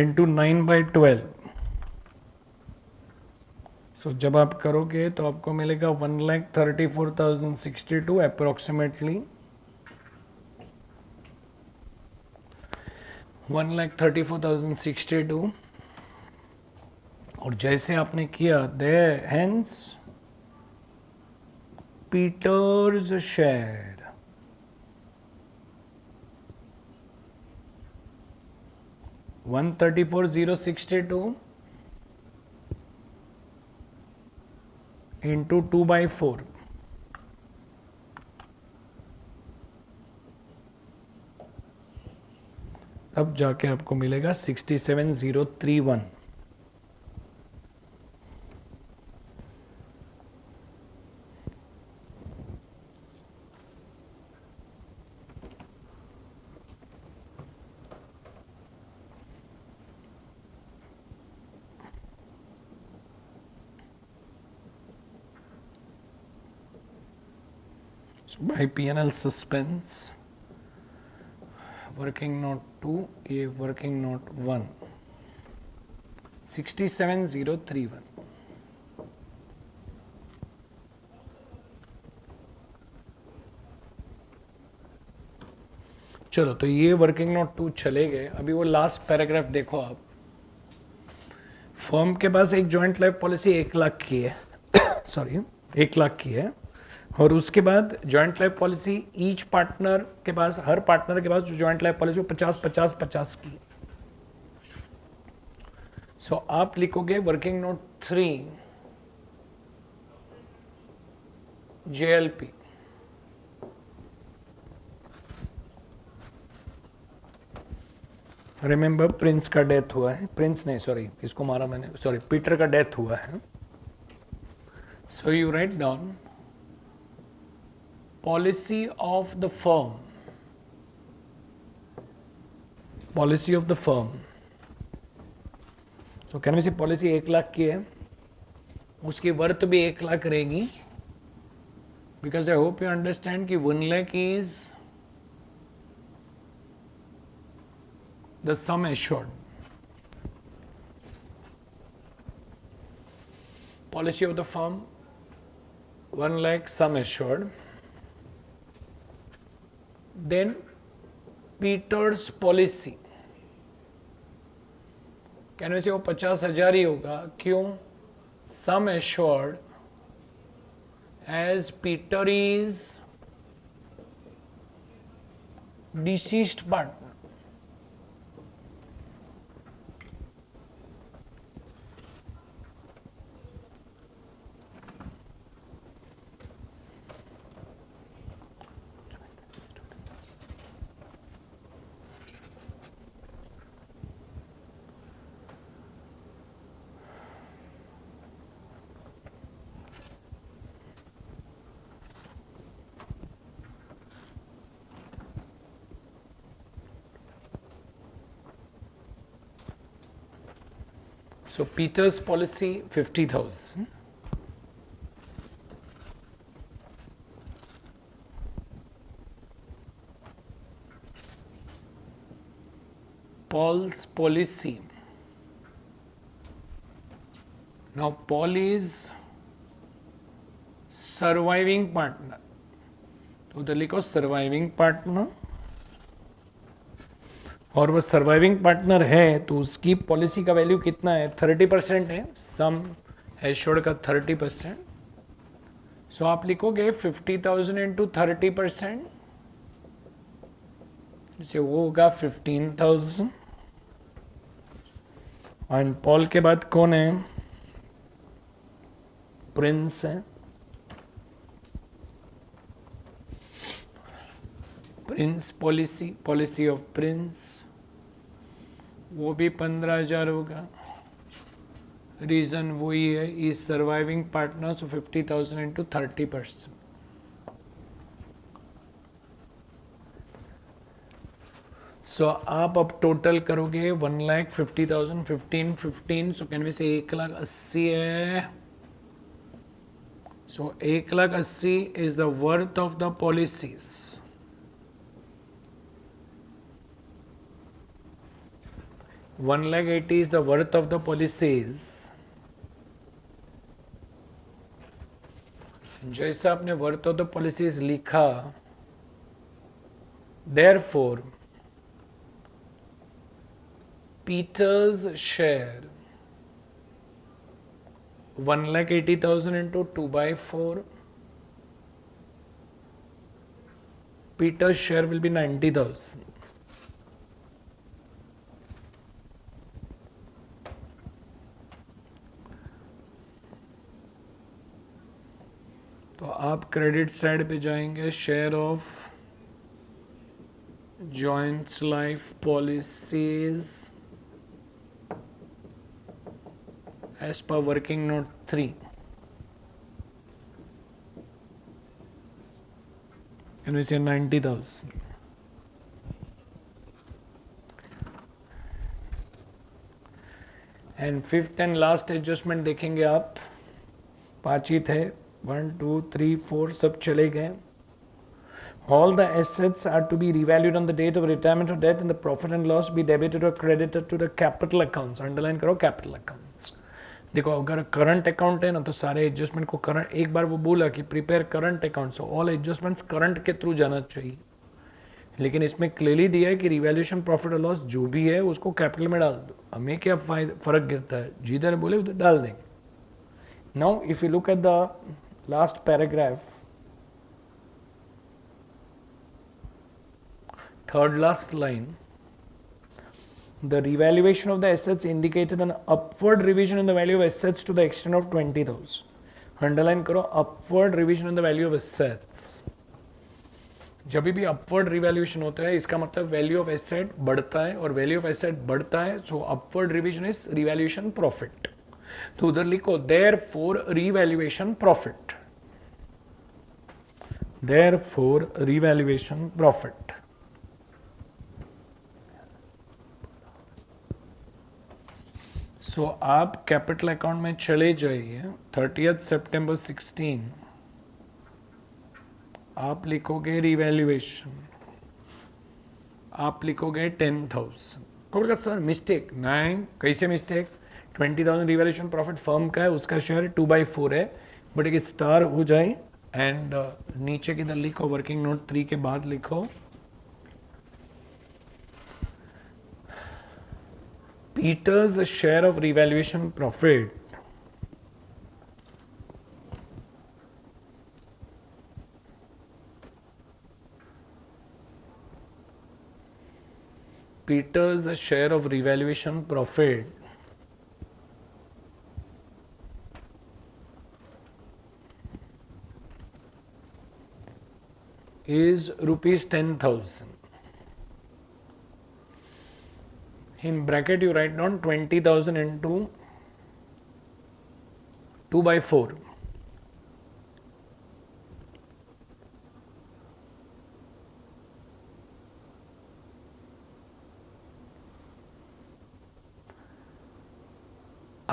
into 9/12, सो जब आप करोगे तो आपको मिलेगा 1,34,062 अप्रोक्सीमेटली 1,34,062। और जैसे आपने किया दे हेंस पीटर्स शेयर 134,062 इंटू 2/4 तब जाके आपको मिलेगा 67,031। So by P&L suspense, working note 2, A working note 1, 67,031। चलो तो ये वर्किंग नोट 2 चले गए। अभी वो लास्ट पैराग्राफ देखो आप। फर्म के पास एक जॉइंट लाइफ पॉलिसी 1,00,000 की है सॉरी 1,00,000 की है, और उसके बाद joint life policy each partner के पास, हर पार्टनर के पास जो जॉइंट लाइफ पॉलिसी 50-50-50 की। सो आप लिखोगे working note 3 JLP। Remember Prince का डेथ हुआ है, प्रिंस नहीं सॉरी किसको मारा मैंने, सॉरी पीटर का डेथ हुआ है। So you write down policy of the firm, policy of the firm। so can we say policy 1,00,000 की है, उसकी वर्थ भी 1,00,000 रहेगी, because I hope you understand कि 1,00,000 is the sum assured। policy of the firm 1,00,000 sum assured। Then Peter's policy कहने से वो 50,000 ही होगा। क्यों? Sum assured as Peter is deceased partner. So Peter's policy 50,000, Paul's policy, now Paul is surviving partner, तो उधर लिखो सर्वाइविंग पार्टनर, और वो सर्वाइविंग पार्टनर है तो उसकी पॉलिसी का वैल्यू कितना है? 30% है, सम एश्योर्ड का 30%। सो आप लिखोगे 50,000 इंटू 30%, जैसे वो होगा 15,000। एंड पॉल के बाद कौन है? प्रिंस है। Prince policy, policy of Prince, वो भी 15,000 होगा। रीजन वही है, is surviving partner, so 50,000 into 30%। सो आप अब टोटल करोगे 1,50,000, 15 सो कैन वी से 1,80,000 है। सो 1,80,000 is the worth of the policies. $1,80,000 is the worth of the policies, जैसा आपने वर्थ ऑफ द पॉलिसीज लिखा, therefore Peters share 1,80,000 into 2/4. Peter's share will be 90,000. तो आप क्रेडिट साइड पे जाएंगे, share of joints life policies as per working note 3, and we say 90,000. And fifth and last adjustment देखेंगे आप, 5 ही थे, 1 2 3 4 सब चले गए. All the assets are to be revalued on the date of retirement or death, and the profit and loss be debited or credited to the capital accounts. Underline करो capital accounts. देखो अगर करंट अकाउंट है ना तो सारे एडजस्टमेंट को करंट, एक बार वो बोला कि prepare current account, so all adjustments current के थ्रू जाना चाहिए, लेकिन इसमें क्लियरली दिया है कि रिवैल्यूएशन प्रॉफिट और लॉस जो भी है उसको कैपिटल में डाल दो. हमें क्या फर्क गिरता है, जिधर बोले उधर डाल देंगे. Now if you look at the last paragraph, third last line, the revaluation of the assets indicated an upward revision in the value of assets to the extent of 20,000. Underline करो upward revision in the value of assets. जब भी अपवर्ड रिवैल्यूएशन होता है इसका मतलब वैल्यू ऑफ एसेट बढ़ता है, और वैल्यू ऑफ एसेट बढ़ता है so upward revision is revaluation profit. तो उधर लिखो therefore revaluation profit, therefore revaluation profit. So आप कैपिटल अकाउंट में चले जाइए, 30 सितंबर 16 आप लिखोगे रिवैल्यूएशन, आप लिखोगे 10,000. बोलेगा सर मिस्टेक, नहीं कैसे मिस्टेक, 20,000 रिवैल्यूएशन प्रॉफिट फर्म का है, उसका शेयर 2/4 है, बट एक स्टार हो जाए एंड नीचे किधर लिखो वर्किंग नोट 3 के बाद लिखो Peter's share of revaluation profit Peter's share of revaluation profit is rupees 10,000. In bracket you write down 20,000 into 2/4.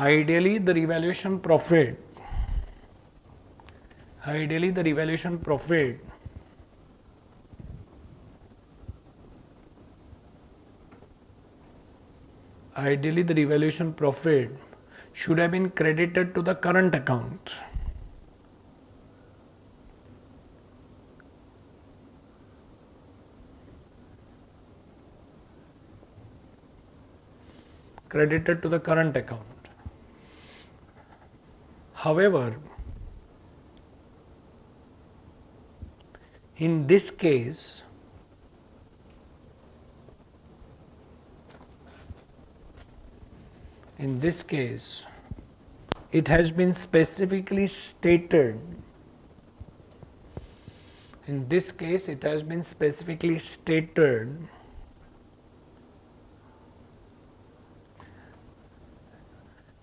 Ideally the revaluation profit, ideally the revaluation profit ideally the revaluation profit should have been credited to the current account. Credited to the current account. However, in this case it has been specifically stated, in this case it has been specifically stated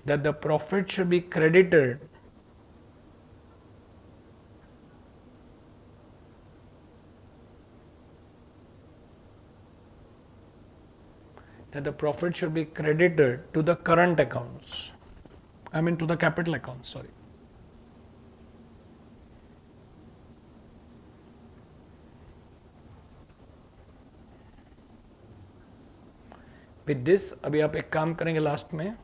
that the profit should be credited to the current accounts, I mean to the capital accounts, sorry. With this अभी आप एक काम करेंगे, लास्ट में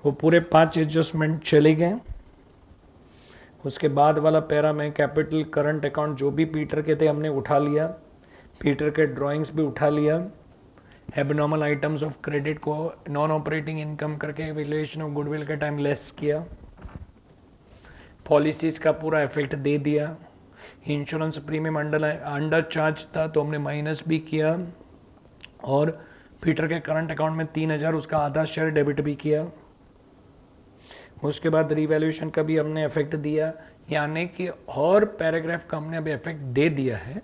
वो पूरे 5 एडजस्टमेंट चले गए, उसके बाद वाला पैरा में कैपिटल करंट अकाउंट जो भी पीटर के थे हमने उठा लिया, पीटर के ड्राइंग्स भी उठा लिया, एबनॉर्मल आइटम्स ऑफ क्रेडिट को नॉन ऑपरेटिंग इनकम करके वैल्यूएशन ऑफ गुडविल के टाइम लेस किया, पॉलिसीज का पूरा इफेक्ट दे दिया, इंश्योरेंस प्रीमियम अंडर चार्ज था तो हमने माइनस भी किया, और पीटर के करंट अकाउंट में 3,000 उसका आधा शेयर डेबिट भी किया। उसके बाद रिवैल्यूएशन का भी हमने इफेक्ट दिया, यानी कि और पैराग्राफ का हमने अभी इफेक्ट दे दिया है।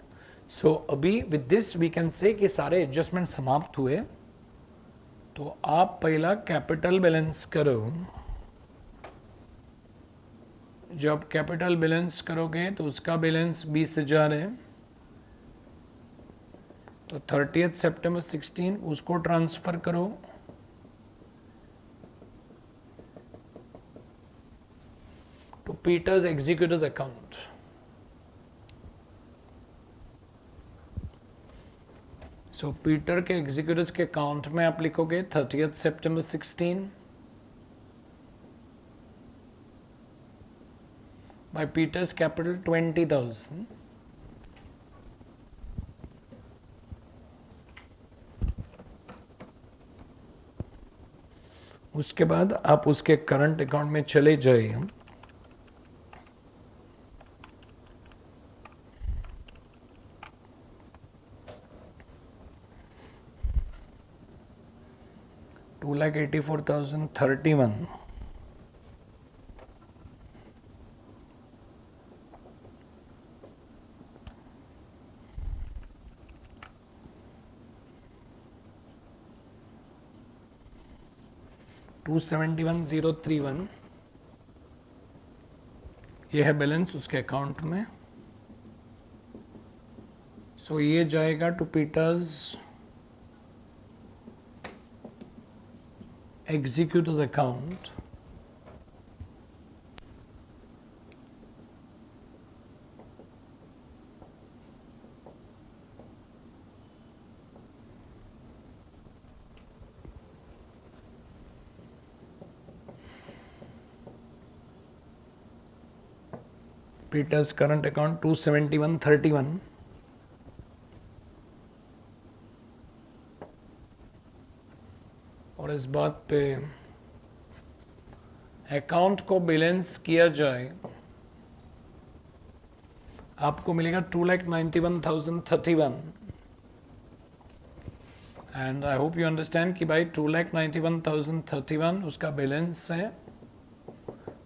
सो अभी with this we can say कि सारे एडजस्टमेंट समाप्त हुए। तो आप पहला कैपिटल बैलेंस करो। जब कैपिटल बैलेंस करोगे तो उसका बैलेंस 20,000 है, तो 30 सितंबर 16 उसको ट्रांसफर करो। To Peter's executive account. So Peter के एग्जीक्यूटिव के अकाउंट में आप लिखोगे 30 सितंबर 16 by Peter's capital 20,000, उसके बाद आप उसके करंट अकाउंट में चले जाइए। $2,84,031, $271,031, ये है बैलेंस उसके अकाउंट में। सो ये जाएगा to Peter's executive account. Peter's current account 271,31, और इस बात पे अकाउंट को बैलेंस किया जाए, आपको मिलेगा 2,91,031। And I hope you understand कि भाई 2,91,031 उसका बैलेंस है।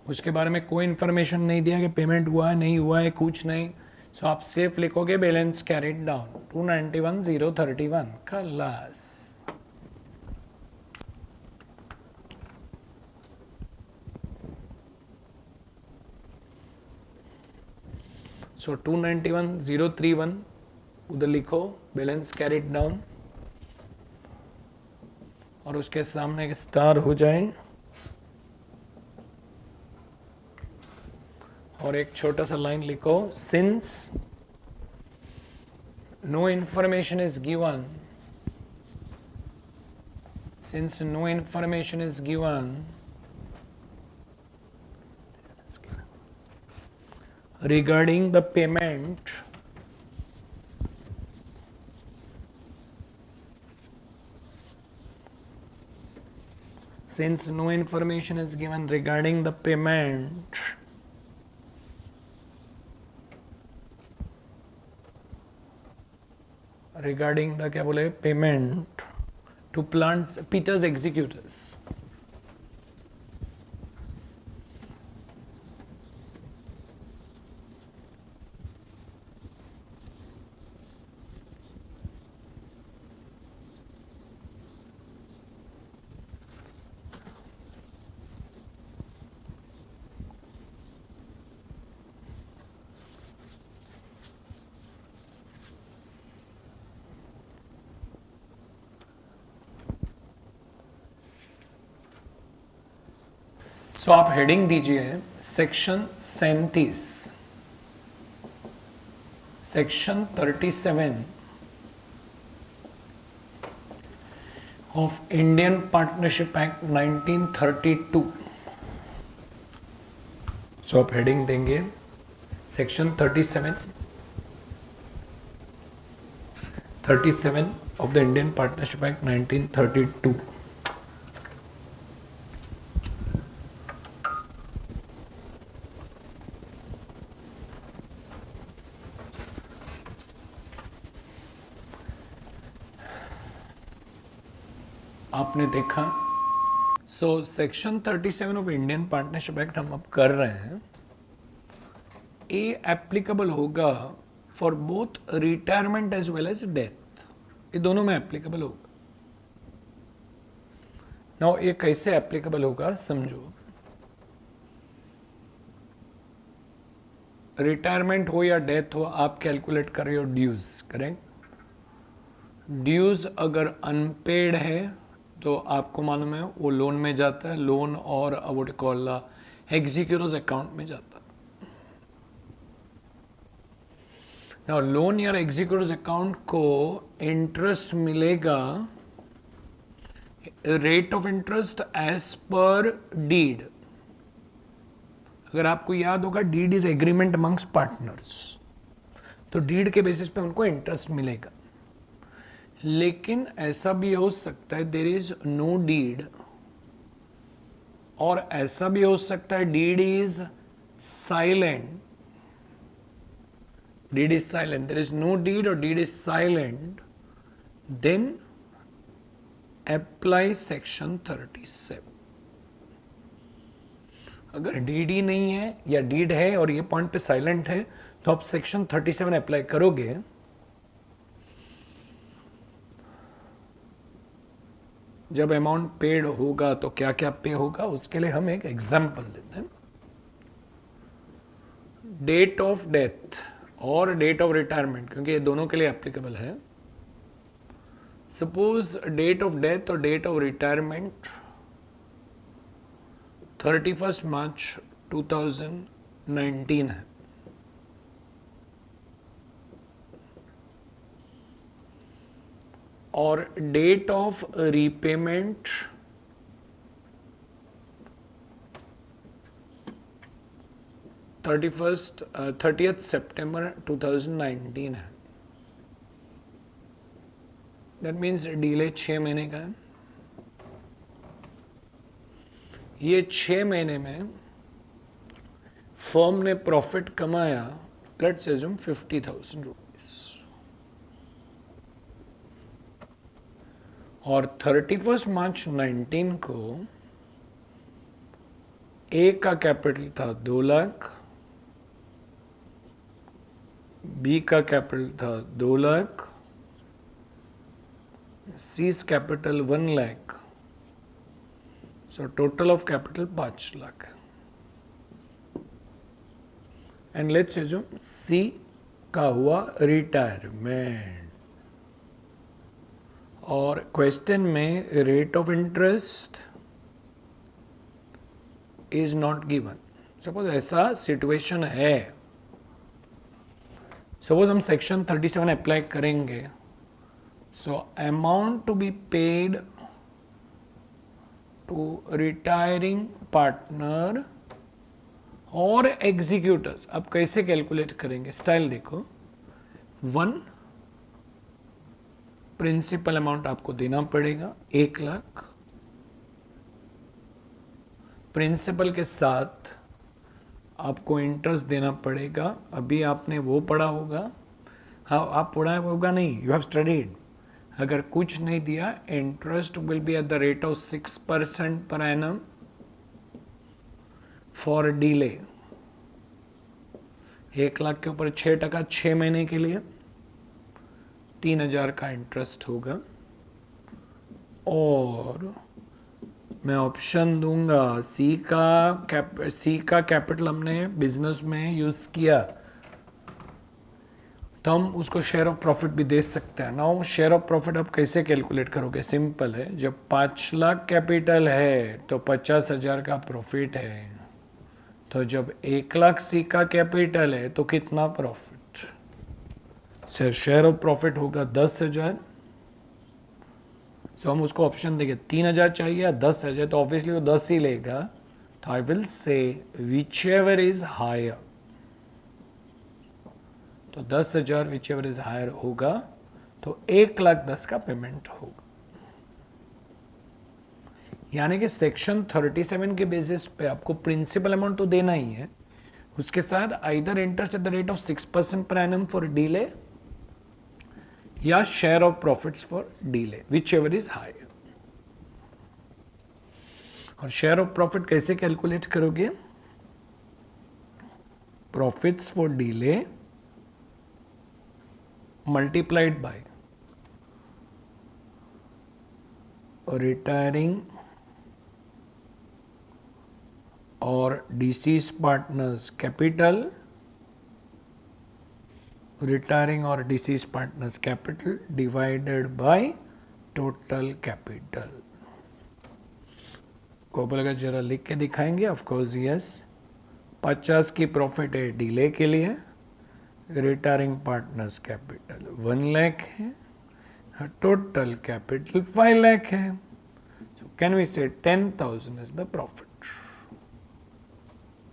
उसके बारे में कोई इन्फॉर्मेशन नहीं दिया कि पेमेंट हुआ है नहीं हुआ है, कुछ नहीं। सो आप सिर्फ लिखोगे बैलेंस कैरिड डाउन 291,031, खलास। सो 291,031 उधर लिखो, बैलेंस कैरिड डाउन, और उसके सामने एक स्टार हो जाए और एक छोटा सा लाइन लिखो, since no information is given, since no information is given regarding the payment since no information is given regarding the payment regarding the क्या बोले payment to plants Peter's executors, सो आप हेडिंग दीजिए section 37, section 37 of Indian Partnership Act 1932। So आप हेडिंग देंगे section 37 of the Indian Partnership Act 1932. आपने देखा, so section 37 of Indian Partnership Act हम अब कर रहे हैं, ये एप्लीकेबल होगा for both retirement as well as death, ये दोनों में एप्लीकेबल होगा। नाउ ये कैसे एप्लीकेबल होगा समझो। रिटायरमेंट हो या डेथ हो, आप कैलकुलेट कर रहे हो ड्यूज, करेक्ट। ड्यूज अगर अनपेड है तो आपको मालूम है वो लोन में जाता है, लोन और व्हाट कॉल एग्जीक्यूटिव्स अकाउंट में जाता है। नाउ लोन या एग्जीक्यूटिव्स अकाउंट को इंटरेस्ट मिलेगा, rate of interest as per deed. अगर आपको याद होगा, deed is agreement amongst partners, तो डीड के बेसिस पे उनको इंटरेस्ट मिलेगा। लेकिन ऐसा भी हो सकता है देयर इज नो डीड, और ऐसा भी हो सकता है deed is silent. deed is silent, there is no deed or deed is silent, then apply section 37। अगर डीड ही नहीं है या डीड है और ये पॉइंट पे साइलेंट है तो आप सेक्शन 37 अप्लाई करोगे। जब अमाउंट पेड होगा तो क्या क्या पे होगा, उसके लिए हम एक एग्जाम्पल देते हैं। डेट ऑफ डेथ और डेट ऑफ रिटायरमेंट, क्योंकि ये दोनों के लिए एप्लीकेबल है। सपोज डेट ऑफ डेथ और डेट ऑफ रिटायरमेंट 31 मार्च 2019 है, और डेट ऑफ रीपेमेंट 30th सितंबर 2019 है। दैट मीन्स डीले 6 महीने का है। ये 6 महीने में फर्म ने प्रॉफिट कमाया, लेट्स अज्यूम 50,000 रुपीज, और 31 मार्च 19 को ए का कैपिटल था 2 लाख, बी का कैपिटल था 2 lakh, C's capital 1 lakh, so total of capital 5 lakh. And let's assume C का हुआ रिटायरमेंट, और क्वेश्चन में rate of interest is not given. Suppose ऐसा सिचुएशन है, सपोज हम सेक्शन 37 अप्लाई करेंगे। So amount to be paid to retiring partner और एग्जीक्यूटर्स, अब कैसे कैलकुलेट करेंगे, स्टाइल देखो। 1 प्रिंसिपल अमाउंट आपको देना पड़ेगा 1 लाख, प्रिंसिपल के साथ आपको इंटरेस्ट देना पड़ेगा। अभी आपने वो पढ़ा होगा, हाँ आप पढ़ा होगा नहीं, यू हैव स्टडीड। अगर कुछ नहीं दिया, interest will be eight the rate of 6% per annum for delay. 1 lakh के ऊपर 6%, 6 महीने के लिए 3,000 का इंटरेस्ट होगा। और मैं ऑप्शन दूंगा सी का कैपिटल हमने बिजनेस में यूज किया, तो हम उसको शेयर ऑफ प्रॉफिट भी दे सकते हैं। नाउ शेयर ऑफ प्रॉफिट आप कैसे कैलकुलेट करोगे, सिंपल है। जब 5 लाख कैपिटल है तो 50,000 का प्रॉफिट है, तो जब 1 लाख सी का कैपिटल है तो कितना प्रॉफिट, शेयर ऑफ प्रॉफिट होगा 10,000। सो हम उसको ऑप्शन देंगे 3,000 चाहिए या 10,000, तो ऑब्वियसली वो 10 ही लेगा, तो I will say which ever is higher, तो 10,000 विच एवर इज हायर होगा तो 1,10,000 का पेमेंट होगा। यानी कि सेक्शन 37 के बेसिस पे आपको प्रिंसिपल अमाउंट तो देना ही है, उसके साथ either interest at the rate of 6% per annum for delay या share of profits for delay, whichever is higher. और शेयर ऑफ प्रॉफिट कैसे कैलकुलेट करोगे? Profits for delay multiplied by retiring और डिसीज पार्टनर्स कैपिटल, रिटायरिंग और deceased partners capital divided by total capital. को बोलेगा जरा लिख के दिखाएंगे? Of course yes. 50 की प्रॉफिट है डीले के लिए, रिटायरिंग पार्टनर्स कैपिटल 1 लाख है, टोटल कैपिटल 5 लाख है। So can we say 10,000 is the profit?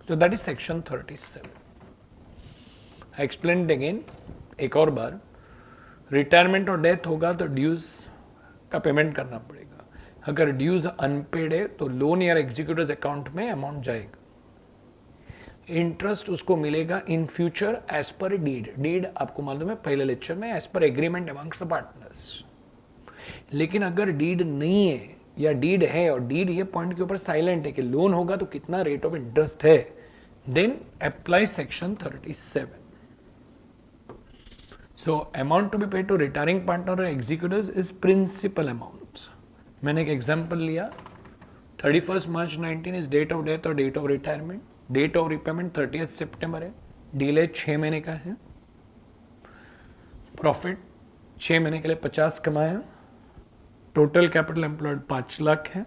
So that is section 37. I explained again एक और बार, रिटायरमेंट और डेथ होगा तो ड्यूज का पेमेंट करना पड़ेगा। अगर ड्यूज अनपेड है तो लोन या एग्जीक्यूटिव अकाउंट में अमाउंट जाएगा, इंटरेस्ट उसको मिलेगा in future as per deed. Deed आपको मालूम है पहले लेक्चर में, as per agreement amongst the partners. लेकिन अगर डीड नहीं है या डीड है और डीड ये पॉइंट के ऊपर साइलेंट है कि लोन होगा तो कितना रेट ऑफ इंटरेस्ट है, then apply section 37। So amount to be paid to retiring partner और एग्जीक्यूटिव्स इज प्रिंसिपल अमाउंट। मैंने एक एग्जांपल लिया, 31 March 19 is date of death और date of retirement, date of repayment 30 सितंबर है, डीले 6 महीने का है, प्रॉफिट 6 महीने के लिए 50 कमाया, टोटल कैपिटल एम्प्लॉयड 5 लाख है,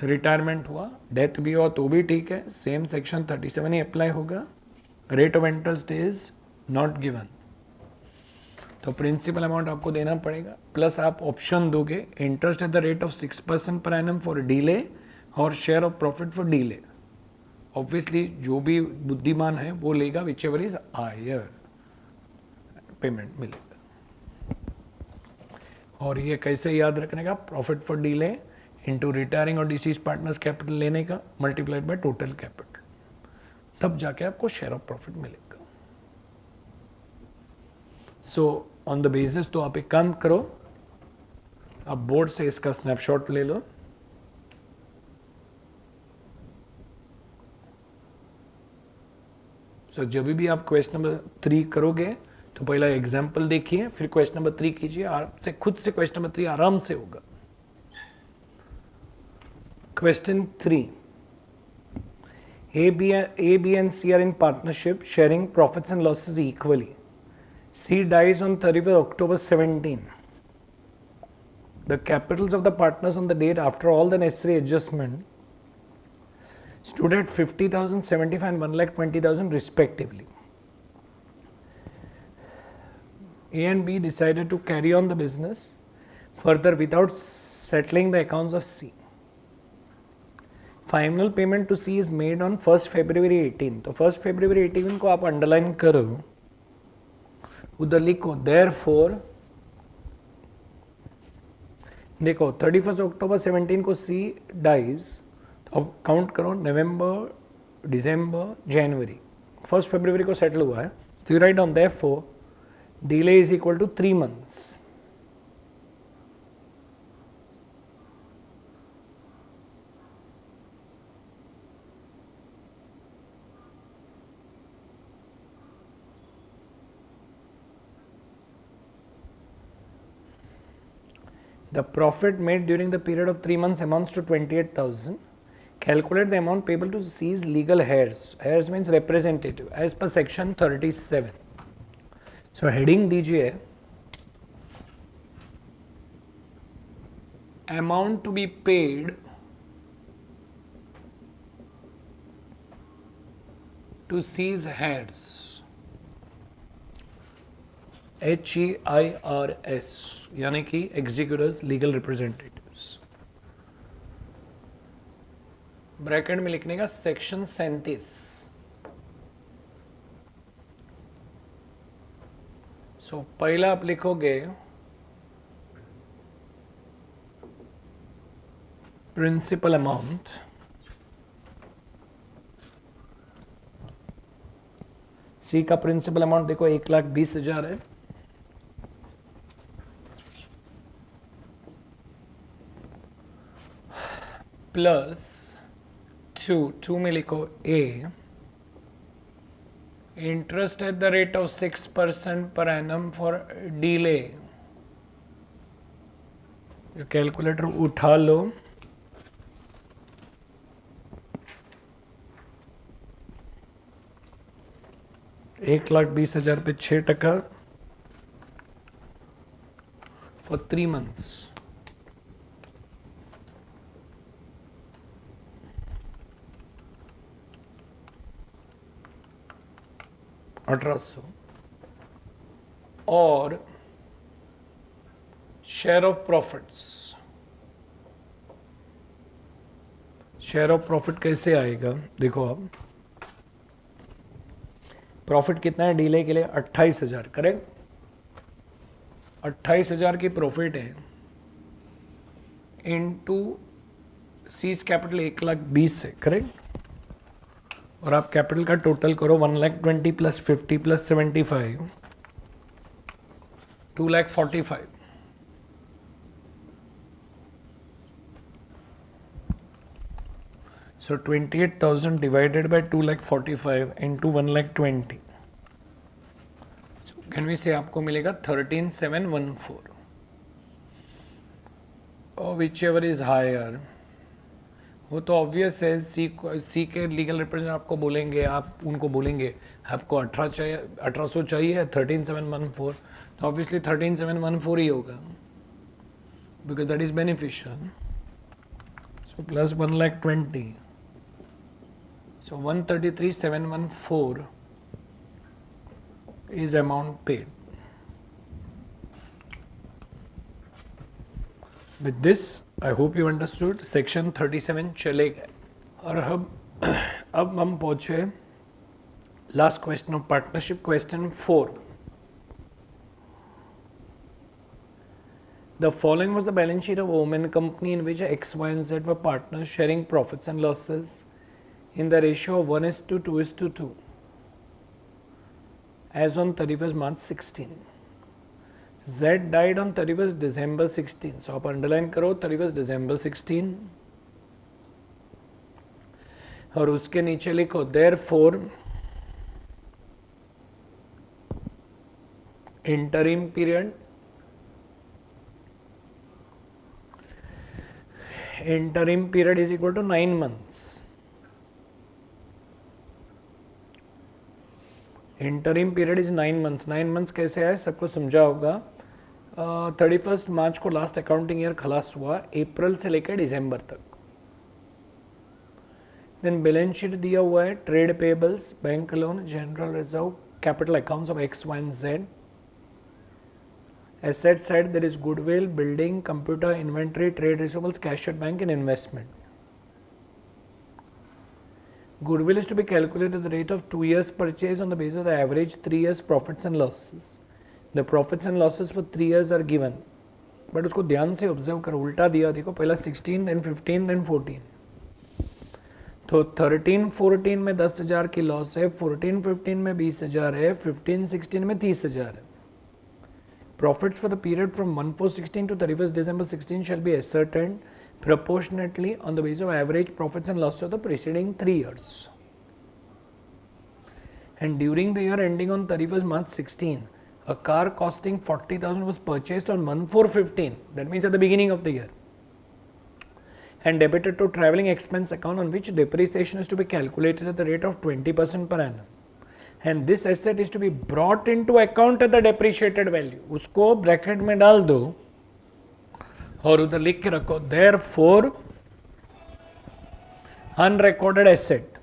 रिटायरमेंट हुआ, डेथ भी हुआ तो भी ठीक है, सेम सेक्शन 37 ही अप्लाई होगा। Rate of interest is not given, तो प्रिंसिपल अमाउंट आपको देना पड़ेगा, प्लस आप ऑप्शन दोगे interest at the rate of 6% per annum for delay और share of profit for delay. Obviously जो भी बुद्धिमान है वो लेगा whichever is higher, payment मिलेगा। और ये कैसे याद रखने का? Profit for delay into retiring और डिसीज पार्टनर्स कैपिटल लेने का मल्टीप्लाइड बाय टोटल कैपिटल, तब जाके आपको शेयर ऑफ प्रॉफिट मिलेगा। सो ऑन द बेसिस तो आप एक काम करो, आप बोर्ड से इसका स्नैपशॉट ले लो, सो जब भी आप क्वेश्चन नंबर 3 करोगे तो पहला एग्जाम्पल देखिए, फिर क्वेश्चन नंबर 3 कीजिए, आपसे खुद से क्वेश्चन नंबर 3 आराम से होगा। Question 3, A, B and C are in partnership sharing profits and losses equally. C dies on 31st October 17. The capitals of the partners on the date after all the necessary adjustment stood at 50,000, 75 and 1,20,000 respectively. A and B decided to carry on the business further without settling the accounts of C. Final payment to C is made on 1st February 18. तो 1st February 18 को आप अंडरलाइन करो, उधर लिखो therefore, देखो 31st October 17 को C dies, तो अब काउंट करो नवंबर, दिसंबर, जनवरी, 1st February को सेटल हुआ है, so you write down therefore delay is equal to 3 months. The profit made during the period of 3 months amounts to 28,000. Calculate the amount payable to C's legal heirs. Heirs means representative as per section 37. So heading दीजिए amount to be paid to C's heirs, HEIRS, यानी कि executors, legal representatives. ब्रैकेट में लिखने का सेक्शन 37। सो पहला आप लिखोगे प्रिंसिपल अमाउंट, सी का प्रिंसिपल अमाउंट देखो 1,20,000 है, प्लस टू में लिखो A, interest at the rate of 6% per annum for delay. Calculator उठा लो, एक लाख 20,000 पे 6% फॉर 3 months। $1,800 और share of profits, share of profit कैसे आएगा देखो, अब प्रॉफिट कितना है डीले के लिए 28,000, करेक्ट। 28,000 की प्रॉफिट है इनटू सीज कैपिटल 1,20,000 से, करेक्ट। और आप कैपिटल का टोटल करो 1,20,000 plus 50 plus 75 2,45,000। So 28,000 divided by 2,45,000 into 1,20,000. So can we say आपको मिलेगा 13,714 or whichever is higher। वो तो ऑब्वियस है, सी के लीगल रिप्रेजेंटेटिव आपको बोलेंगे, आप उनको बोलेंगे आपको 1800 चाहिए 13,714, तो ऑब्वियसली 13,714 ही होगा because that is beneficial. So plus 1,20,000, so 133,714 is amount paid। With this I hope you understood section 37 चले गए। और अब हम पहुंचे last question of partnership, question 4। The following was the balance sheet of Oman company in which X, Y and Z were partners sharing profits and losses in the ratio of 1:2:2 as on 31st March 16। Z died on 31st December 16, so आप अंडरलाइन करो 31st December 16 और उसके नीचे लिखो therefore interim period, interim period is equal to 9 months। Interim period is 9 months। 9 months कैसे आए सबको समझा होगा। 31st मार्च को लास्ट अकाउंटिंग ईयर खलास हुआ, अप्रैल से लेकर दिसंबर तक। देन बैलेंस शीट दिया हुआ है, trade payables, bank loan, general reserve, capital accounts of X Y and Z. Asset side there is goodwill, building, computer, inventory, trade receivables, cash at bank and investment. Goodwill is to be calculated at the rate of 2 years purchase on the basis of the average 3 years profits and losses। The profits and losses for 3 years are given, but उसको ध्यान से ऑब्जर्व करो, उल्टा दिया देखो, पहला 16 then 15 then 14। तो 13-14 में 10,000 की लॉस है, 14-15 में 20,000 है, 15-16 में 30,000 है। Profits for the period from 1/4/16 to 31st December 16 shall be ascertained proportionately on the basis of average profits and losses of the preceding 3 years। And during the year ending on 31st March 16, a car costing 40,000 was purchased on 1/4/15, that means at the beginning of the year, and debited to travelling expense account on which depreciation is to be calculated at the rate of 20% per annum। And this asset is to be brought into account at the depreciated value। उसको ब्रैकेट में डाल दो और उधर लिख के रखो therefore unrecorded asset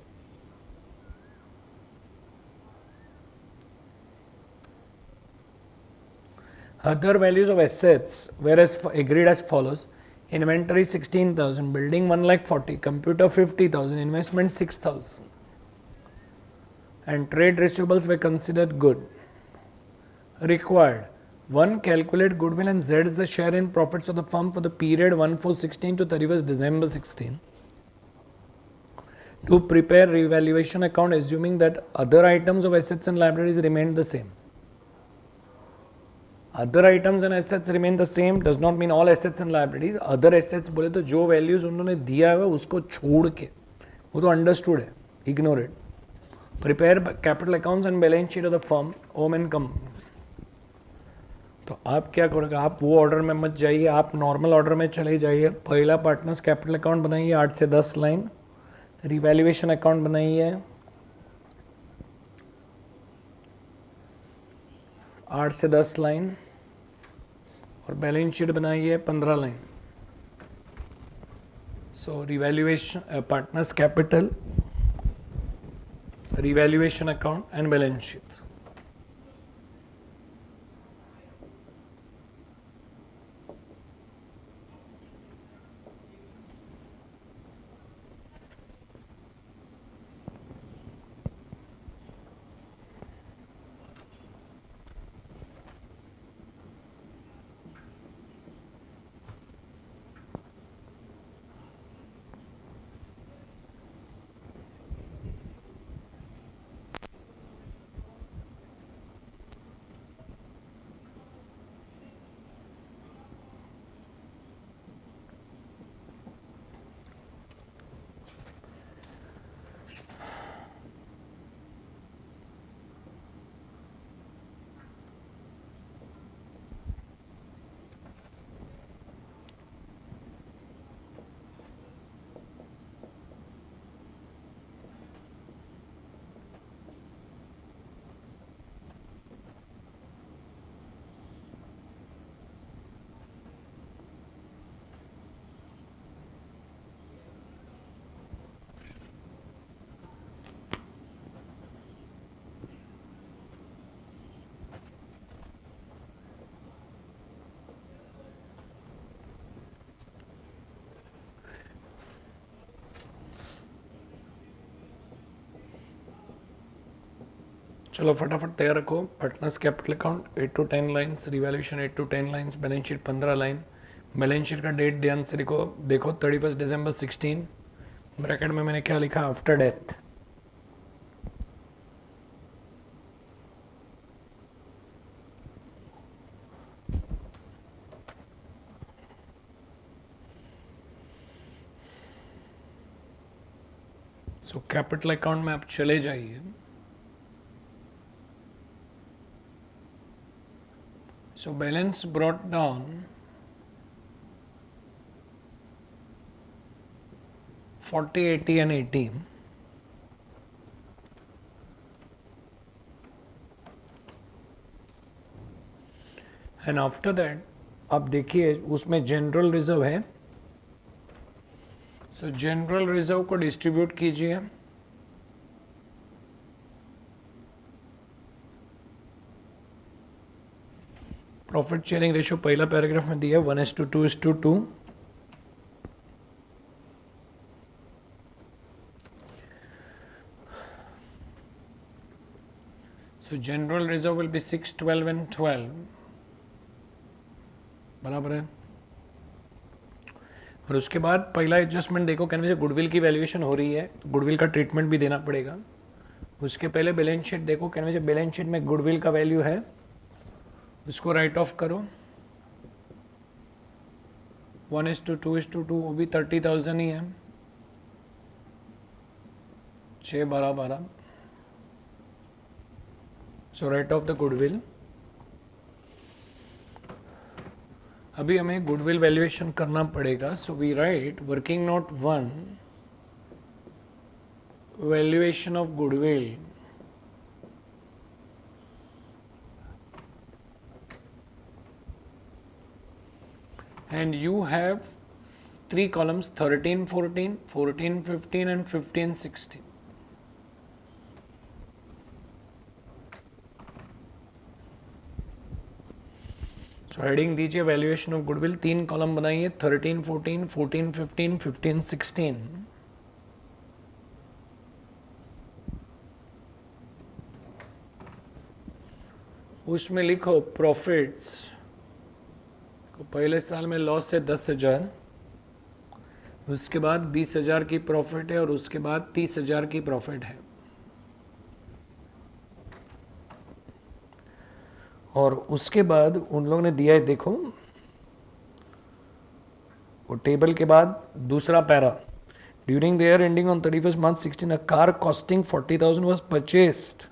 other values of assets whereas agreed as follows: Inventory 16,000, building 1,40,000, computer 50,000, investment 6,000, and trade receivables were considered good. Required 1. Calculate goodwill and Z is the share in profits of the firm for the period 1/4/16 to 31st December 16. To prepare revaluation account assuming that other items of assets and liabilities remain the same. Other items and assets remain the same does not mean all assets and liabilities. Other assets बोले तो जो values उन्होंने दिया है उसको छोड़ के, वो तो understood है, ignore it. Prepare capital accounts and balance sheet of the firm, home and company. तो आप क्या करोगे, आप वो ऑर्डर में मत जाइए, आप नॉर्मल ऑर्डर में चले जाइए. पहला पार्टनर्स कैपिटल अकाउंट बनाइए 8 से 10 लाइन, रिवैल्यूएशन अकाउंट बनाइए 8 से 10 लाइन, और बैलेंस शीट बनाइए 15 line. So revaluation, partners capital, revaluation account and balance sheet. चलो फटाफट तैयार रखो. Partners capital account 8 to 10 lines, revaluation 8 to 10 lines, balance sheet 15 line. Balance sheet का डेट ध्यान से देखो 31 दिसंबर 16. ब्रैकेट में मैंने क्या लिखा, आफ्टर डेथ. सो कैपिटल अकाउंट में आप चले जाइए. So balance brought down 40, 80 and 80. And after that आप देखिए उसमें जनरल रिजर्व है. सो जनरल रिजर्व को डिस्ट्रीब्यूट कीजिए. प्रॉफिट शेयरिंग रेशियो पहला पैराग्राफ में दिया 1:2:2. सो general reserve will be 6, 12 and 12. बराबर है. और उसके बाद पहला एडजस्टमेंट देखो, कहने से गुडविल की वैल्यूएशन हो रही है तो गुडविल का ट्रीटमेंट भी देना पड़ेगा. उसके पहले बैलेंस शीट देखो, कहने से बैलेंस शीट में गुडविल का वैल्यू है, उसको राइट ऑफ करो. 1:2:2, वो भी 30,000 ही है. 6, 12, 12. So write off the goodwill. अभी हमें गुडविल वैल्यूएशन करना पड़ेगा. So we write working note 1, valuation of goodwill. And you have 3 columns, 13, 14, 14, 15 and 15, 16. So heading दीजिए वैल्यूएशन ऑफ गुडविल, 3 कॉलम बनाइए, 13, 14, 14, 15, 15, 16। उसमें लिखो प्रॉफिट्स, पहले साल में लॉस है 10,000, उसके बाद 20,000 की प्रॉफिट है और उसके बाद 30,000 की प्रॉफिट है। और उसके बाद उन लोगों ने दिया है, देखो वो टेबल के बाद दूसरा para, during the year ending on 31 March 16 a car costing 40,000 was purchased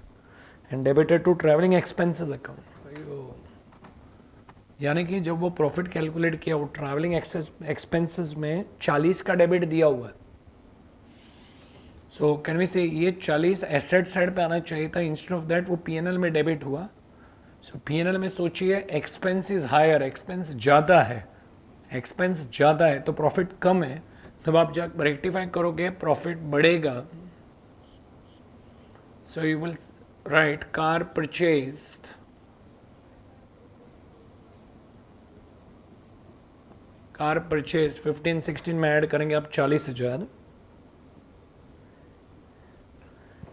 and debited to travelling expenses account. यानी कि जब वो प्रॉफिट कैलकुलेट किया, वो ट्रैवलिंग एक्सपेंसेस में 40 का डेबिट दिया हुआ है। सो कैन वी से ये 40 एसेट साइड पे आना चाहिए था, इंस्टेड ऑफ दैट वो पीएनएल में डेबिट हुआ। सो पीएनएल में सोचिए एक्सपेंस इज हायर, एक्सपेंस ज़्यादा है, एक्सपेंस ज़्यादा है तो प्रॉफिट कम है, तब आप जब रेक्टिफाई करोगे प्रॉफिट बढ़ेगा। So you will write car purchased, car purchase 15, 16 में ऐड करेंगे आप 40,000,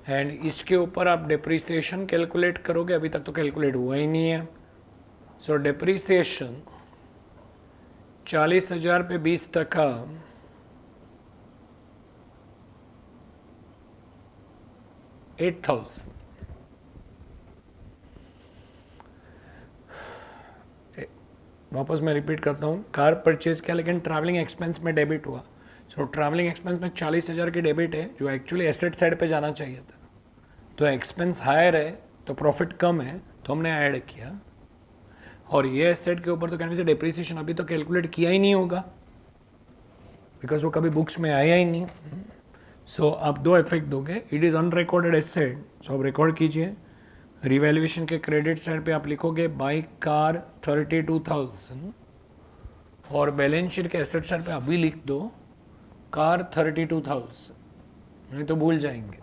एंड इसके ऊपर आप डिप्रिसिएशन कैलकुलेट करोगे, अभी तक तो कैलकुलेट हुआ ही नहीं है। सो डिप्रिसिएशन 40,000 पे 20%, 8,000। वापस मैं रिपीट करता हूँ, कार परचेज किया लेकिन ट्रैवलिंग एक्सपेंस में डेबिट हुआ। सो ट्रैवलिंग एक्सपेंस में 40,000 की डेबिट है, जो एक्चुअली एसेट साइड पे जाना चाहिए था। तो एक्सपेंस हायर है तो प्रॉफिट कम है, तो हमने ऐड किया। और ये एसेट के ऊपर तो कहने से डिप्रिसिएशन अभी तो कैलकुलेट किया ही नहीं होगा, बिकॉज वो कभी बुक्स में आया ही नहीं। सो आप दो इफेक्ट दोगे, इट इज़ अनरिकॉर्डेड एसेट, सो आप रिकॉर्ड कीजिए। रिवैल्यूएशन के क्रेडिट साइड पे आप लिखोगे बाई कार 32,000, और बैलेंस शीट के एसेट साइड पे अभी लिख दो कार 32,000, नहीं तो भूल जाएंगे।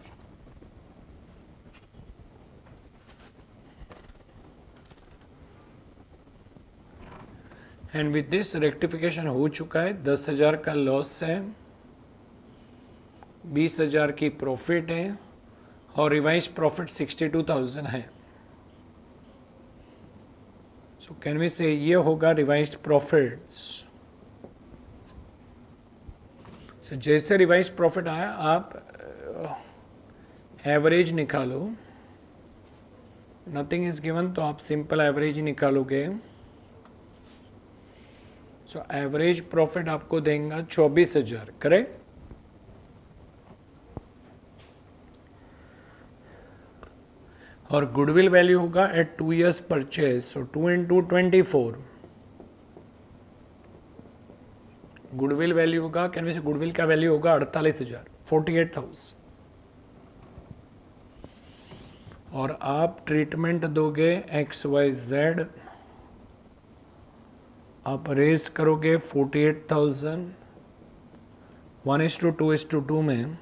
एंड विद दिस रेक्टिफिकेशन हो चुका है। 10,000 का लॉस है, 20,000 की प्रॉफिट है, और रिवाइज प्रॉफिट 62,000 है। सो कैन वी से ये होगा रिवाइज प्रॉफिट्स। सो जैसे रिवाइज प्रॉफिट आया आप एवरेज निकालो, नथिंग इज गिवन तो आप सिंपल एवरेज ही निकालोगे। सो एवरेज प्रॉफिट आपको देगा 24,000, करेक्ट। और गुडविल वैल्यू होगा एट 2 years परचेज, सो 2 into 24 गुडविल वैल्यू होगा। कैन वी से गुडविल का वैल्यू होगा 48,000, 48,000। और आप ट्रीटमेंट दोगे XYZ, आप रेज करोगे 48,000, 1:2:2 में।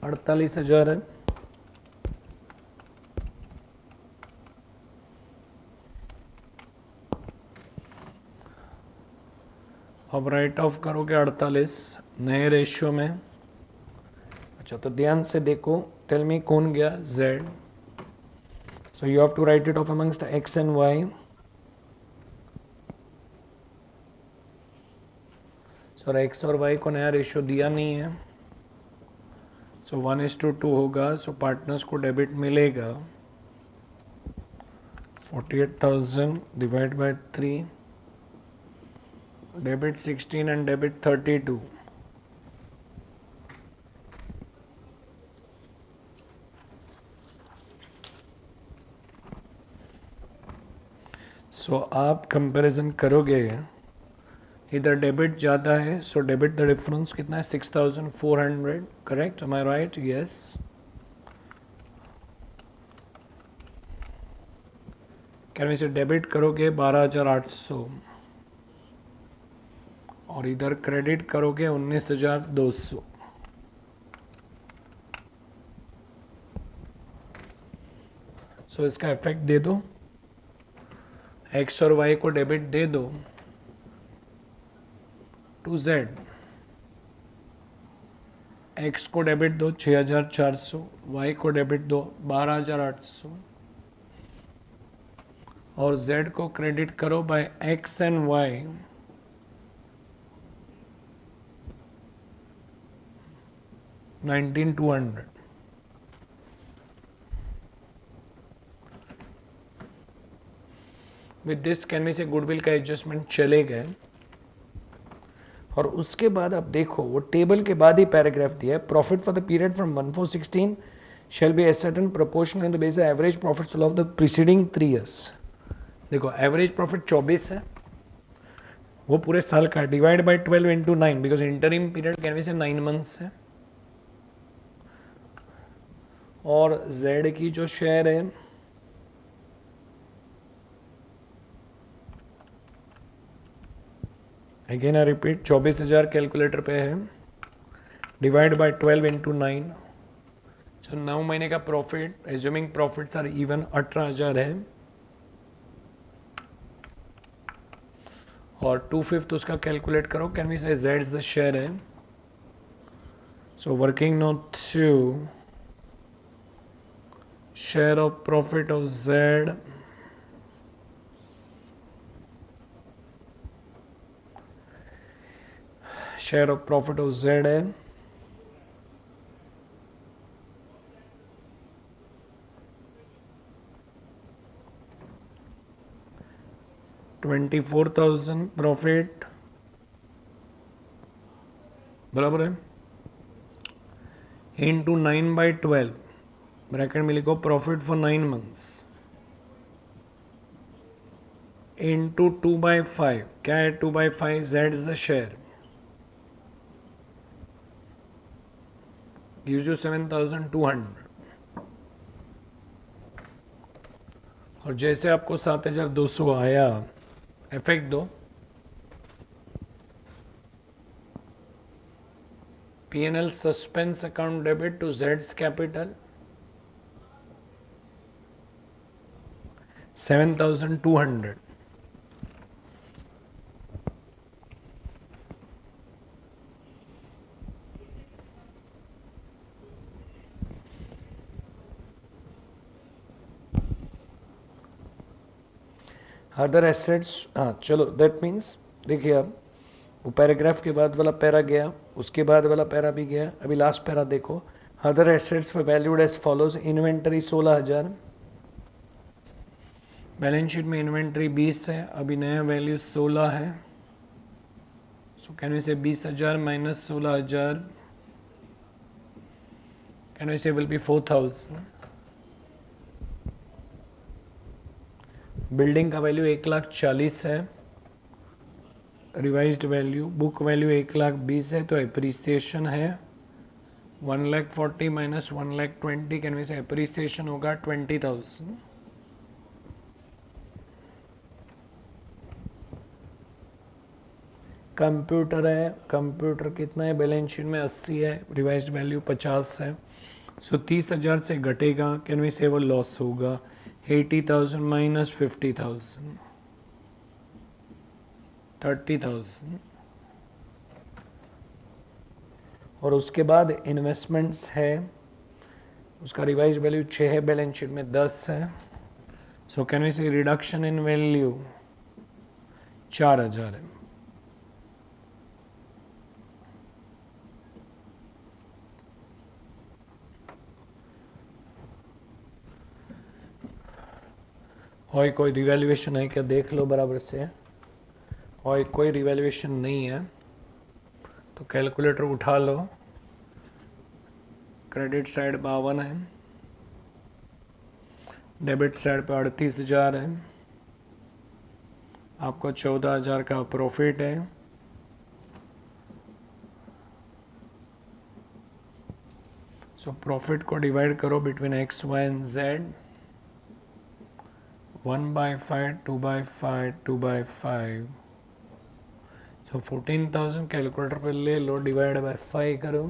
अड़तालीस हजार है। अब राइट ऑफ करोगे 48 नए रेशियो में। अच्छा तो ध्यान से देखो, टेल मी कौन गया Z, so you have to write it off amongst X and Y। Sir X और Y को नया रेशियो दिया नहीं है, सो 1:2 होगा। सो पार्टनर्स को डेबिट मिलेगा 48,000 divide by 3, debit 16 and debit 32। सो आप कंपैरिजन करोगे, इधर डेबिट ज़्यादा है, सो डेबिट द डिफरेंस कितना है 6,400, correct, am I right? Yes. Can we say debit करोगे 12,800, और इधर क्रेडिट करोगे 19,200। सो इसका इफेक्ट दे दो, एक्स और वाई को डेबिट दे दो टू जेड। एक्स को डेबिट दो 6,400, वाई को डेबिट दो 12,800 और जेड को क्रेडिट करो by X and Y 19,200। With this can we say goodwill का एडजस्टमेंट चले गए। और उसके बाद आप देखो वो टेबल के बाद ही पैराग्राफ दिया है, profit for the period from 1416 shall be ascertained proportional in the base average profits of the preceding 3 years। देखो एवरेज प्रॉफिट 24 है, वो पूरे साल का, divide by 12 into 9 because interim period can we say 9 months है। और जेड की जो शेयर है अगेन आई रिपीट 24,000 कैलकुलेटर पे है, डिवाइड बाय 12 इंटू 9। जो 9 महीने का profit assuming profits are even 18,000 है और 2/5 उसका कैलकुलेट करो, can we say Z the share है। So working note 2 share of profit of Z share of profit of Z है 24,000 प्रॉफिट बराबर है इंटू 9/12 ब्रैकेट में लिखो प्रॉफिट फॉर 9 months इंटू 2/5। क्या है 2/5? Z is the share, gives you 7,200। और जैसे आपको 7,200 आया, इफेक्ट दो, P&L suspense account debit to Z's capital 7,200। Other assets, हाँ चलो दैट मीन्स देखिए अब वो पैराग्राफ के बाद वाला पैरा गया, उसके बाद वाला पैरा भी गया, अभी लास्ट पैरा देखो। Other assets be valued as follows, inventory 16,000, balance sheet में इन्वेंटरी 20 है, अभी नया वैल्यू 16 है। सो कैन वी से 20,000 माइनस 16,000 कैन वी से विल बी 4,000। बिल्डिंग का वैल्यू 1,40,000 है, रिवाइज्ड वैल्यू बुक वैल्यू 1,20,000 है, तो एप्रिसिएशन है 1,40,000 माइनस 1,20,000 कैन वी से एप्रिसिएशन होगा 20,000। कंप्यूटर है, कंप्यूटर कितना है बैलेंस शीट में 80 है, रिवाइज्ड वैल्यू 50 है। सो 30,000 से घटेगा, कैन वी से वो लॉस होगा 80,000 माइनस 50,000 30,000। और उसके बाद इन्वेस्टमेंट्स है, उसका रिवाइज वैल्यू 6 है, बैलेंस शीट में 10 है। सो कैन वी से रिडक्शन इन वैल्यू 4,000 है। और कोई रिवैल्यूएशन है क्या देख लो बराबर से, और कोई रिवैल्यूएशन नहीं है तो कैलकुलेटर उठा लो। क्रेडिट साइड 52 है, डेबिट साइड पे 38,000 है, आपको 14,000 का प्रॉफिट है। सो प्रॉफिट को डिवाइड करो between X Y and Z, 1/5 2/5 2/5। So 14,000 calculator पे ले लो, डिवाइड बाय 5 करो,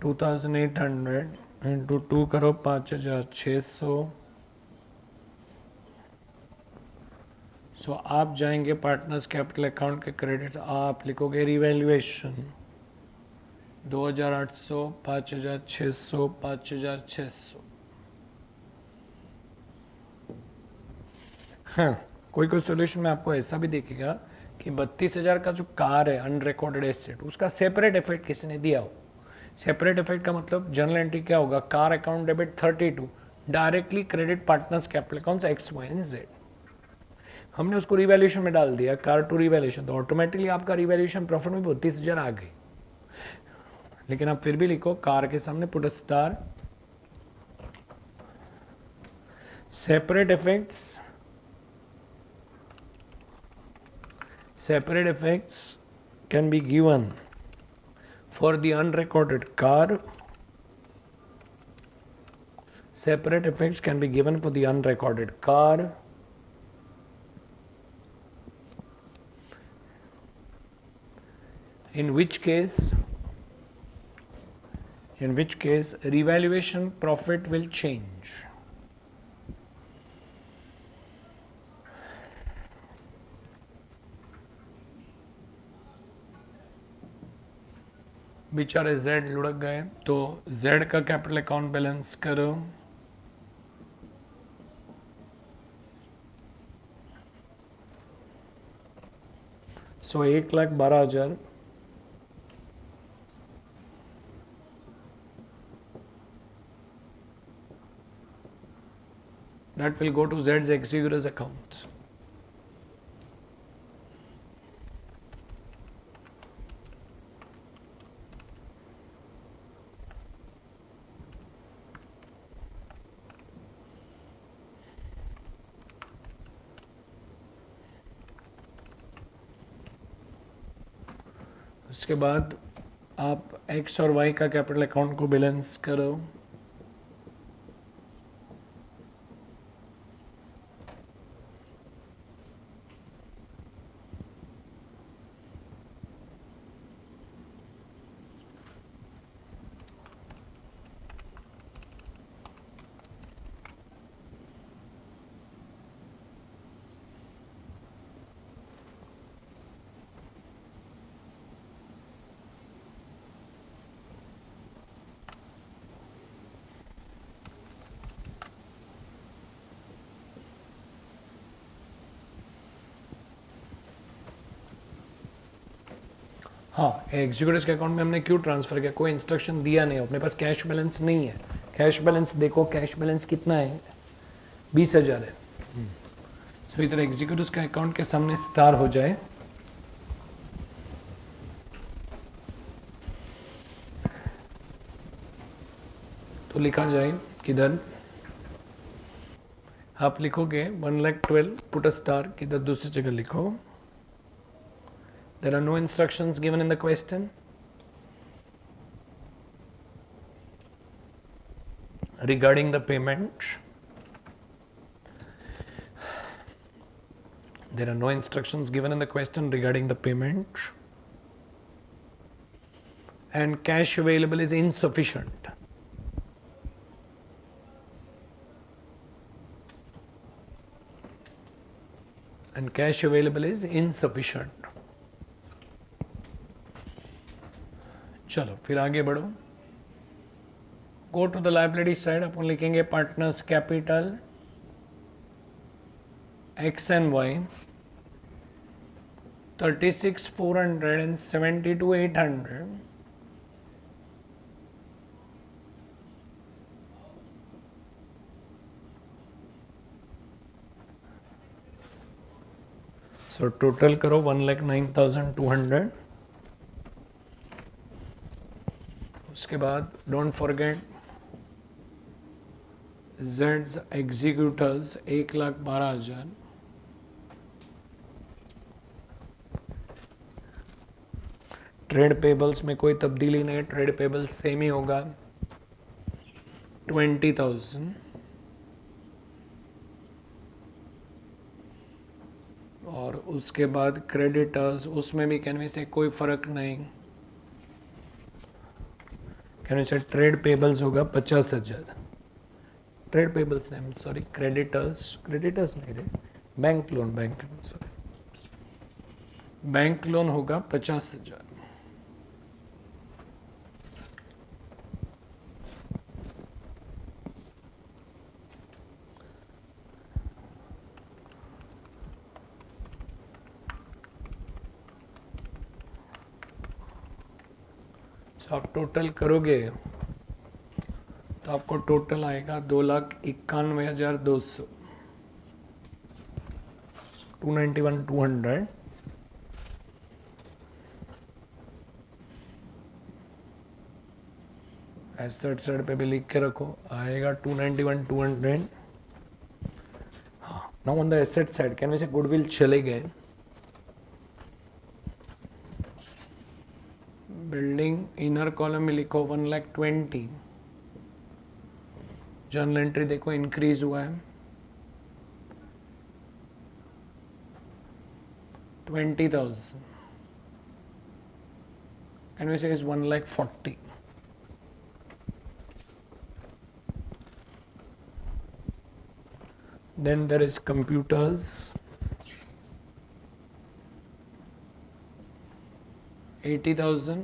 2,800 इंटू 2 करो 5,600। सो आप जाएंगे पार्टनर्स कैपिटल अकाउंट के क्रेडिट्स, आप लिखोगे रिवैल्यूएशन 2,800, 5,600, 5,600। हाँ, कोई कोई सोल्यूशन में आपको ऐसा भी दिखेगा कि 32,000 का जो कार है अनरिकॉर्डेड एसेट, उसका सेपरेट इफेक्ट किसी ने दिया हो। सेपरेट इफेक्ट का मतलब जनरल एंट्री क्या होगा, car account debit 32, directly credit partners capital account X Y and Z. हमने उसको रिवैल्यूएशन में डाल दिया, कार टू रिवैल्यूएशन, तो ऑटोमेटिकली आपका रिवैल्यूएशन प्रॉफिट में 32,000 आ गई। लेकिन आप फिर भी लिखो कार के सामने put a star, separate effects, separate effects can be given for the unrecorded car. Separate effects can be given for the unrecorded car. In which case revaluation profit will change. बेचारे जेड लुढ़क गए, तो जेड का कैपिटल अकाउंट बैलेंस करो, सो 1,12,000 that will go to Z's executors accounts. उसके बाद आप एक्स और वाई का कैपिटल अकाउंट को बैलेंस करो, हाँ एग्जीक्यूटिव के अकाउंट में हमने क्यों ट्रांसफर किया, कोई इंस्ट्रक्शन दिया नहीं, अपने पास कैश बैलेंस नहीं है। कैश बैलेंस देखो, कैश बैलेंस कितना है, 20,000 है। सो इधर एग्जीक्यूटिव के अकाउंट के सामने स्टार हो जाए, तो लिखा जाए किधर, आप लिखोगे 1,12,000 पुट अ स्टार, किधर दूसरी जगह लिखो। There are no instructions given in the question. Regarding the payment, there are no instructions given in the question regarding the payment, and cash available is insufficient. And cash available is insufficient. चलो फिर आगे बढ़ो, go to the liability side, अपन लिखेंगे partners capital X and Y 36,400 and 72,800, so total करो 1,09,200। उसके बाद डोंट फॉरगेट जेड्स एग्जीक्यूटर्स 1,12,000, ट्रेड पेबल्स में कोई तब्दीली नहीं, ट्रेड पेबल्स सेम ही होगा 20,000। और उसके बाद क्रेडिटर्स, उसमें भी कैन वी से कोई फ़र्क नहीं, कैन वी से ट्रेड पेबल्स होगा 50,000, ट्रेड पेबल्स नहीं, सॉरी क्रेडिटर्स नहीं रे, bank loan sorry, bank loan होगा 50,000। तो आप टोटल करोगे तो आपको टोटल आएगा 2,91,200, 291,200। एसेट साइड पे भी लिख के रखो, आएगा 291,200। हाँ, now on the asset side can we say goodwill चले गए, बिल्डिंग इनर कॉलम में लिखो 1,20,000, जर्नल एंट्री देखो इंक्रीज हुआ है 20,000, can we say is 1,40,000। Then there is computers, 80,000,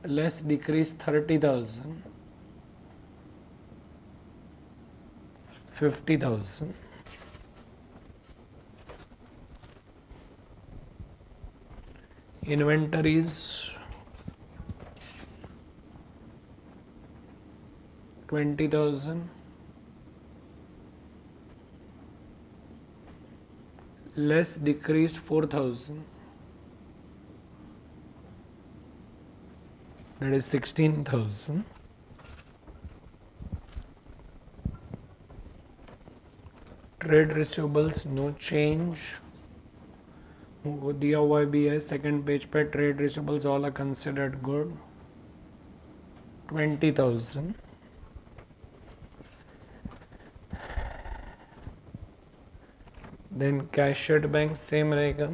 less decrease 30,000, 50,000, inventories 20,000, less decrease 4,000, that is 16,000, trade receivables no change, वो दिया हुआ भी है सेकंड पेज पे, trade receivables all are considered good 20,000, then cash at bank same रहेगा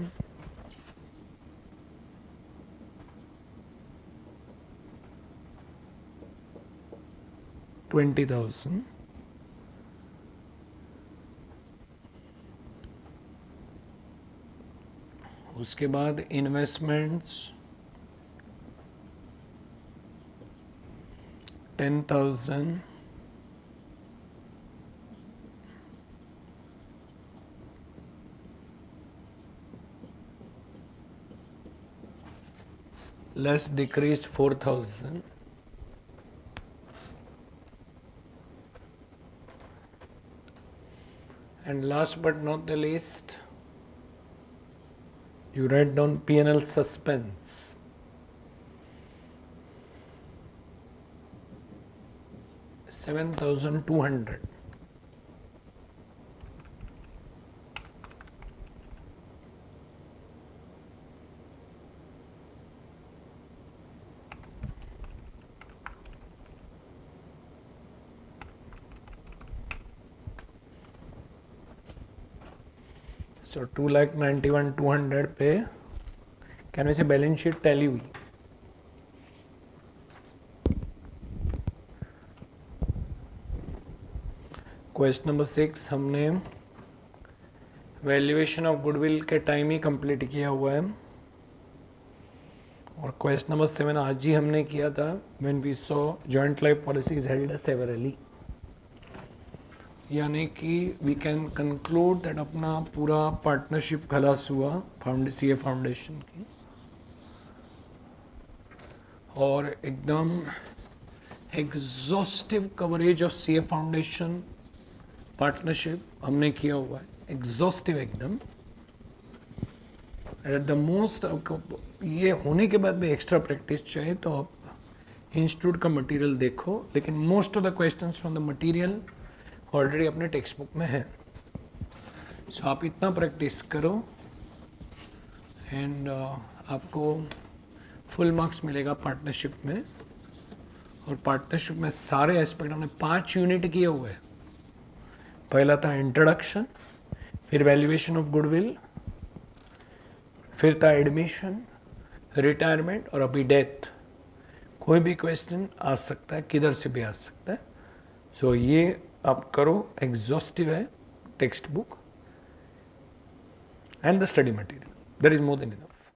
20,000, उसके बाद investments 10,000, less decreased 4,000, and last but not the least you write down P&L suspense, 7,200, so 2,91,200 पे कैन वी से बैलेंस शीट टैली हुई। क्वेश्चन नंबर 6 हमने वैल्यूएशन ऑफ गुडविल के टाइम ही कंप्लीट किया हुआ है, और क्वेश्चन नंबर 7 आज ही हमने किया था, when we saw joint life policies held severally, यानी कि वी कैन कंक्लूड दैट अपना पूरा पार्टनरशिप खलास हुआ सीए फाउंडेशन की, और एकदम exhaustive coverage of CA foundation partnership हमने किया हुआ है, एग्जॉस्टिव एकदम। एट द मोस्ट ये होने के बाद भी एक्स्ट्रा प्रैक्टिस चाहिए तो आप इंस्टीट्यूट का मटेरियल देखो, लेकिन most of the questions from the material already अपने टेक्स्ट बुक में है। सो आप इतना प्रैक्टिस करो एंड आपको फुल मार्क्स मिलेगा पार्टनरशिप में, और पार्टनरशिप में सारे एस्पेक्ट हमने 5 यूनिट किए हुए हैं, पहला था इंट्रोडक्शन, फिर वैल्यूएशन ऑफ गुडविल, फिर था एडमिशन, रिटायरमेंट और अभी डेथ। कोई भी क्वेश्चन आ सकता है, किधर से भी आ सकता है। सो ये आप करो, एग्जॉस्टिव है textbook and the study material, there is more than enough.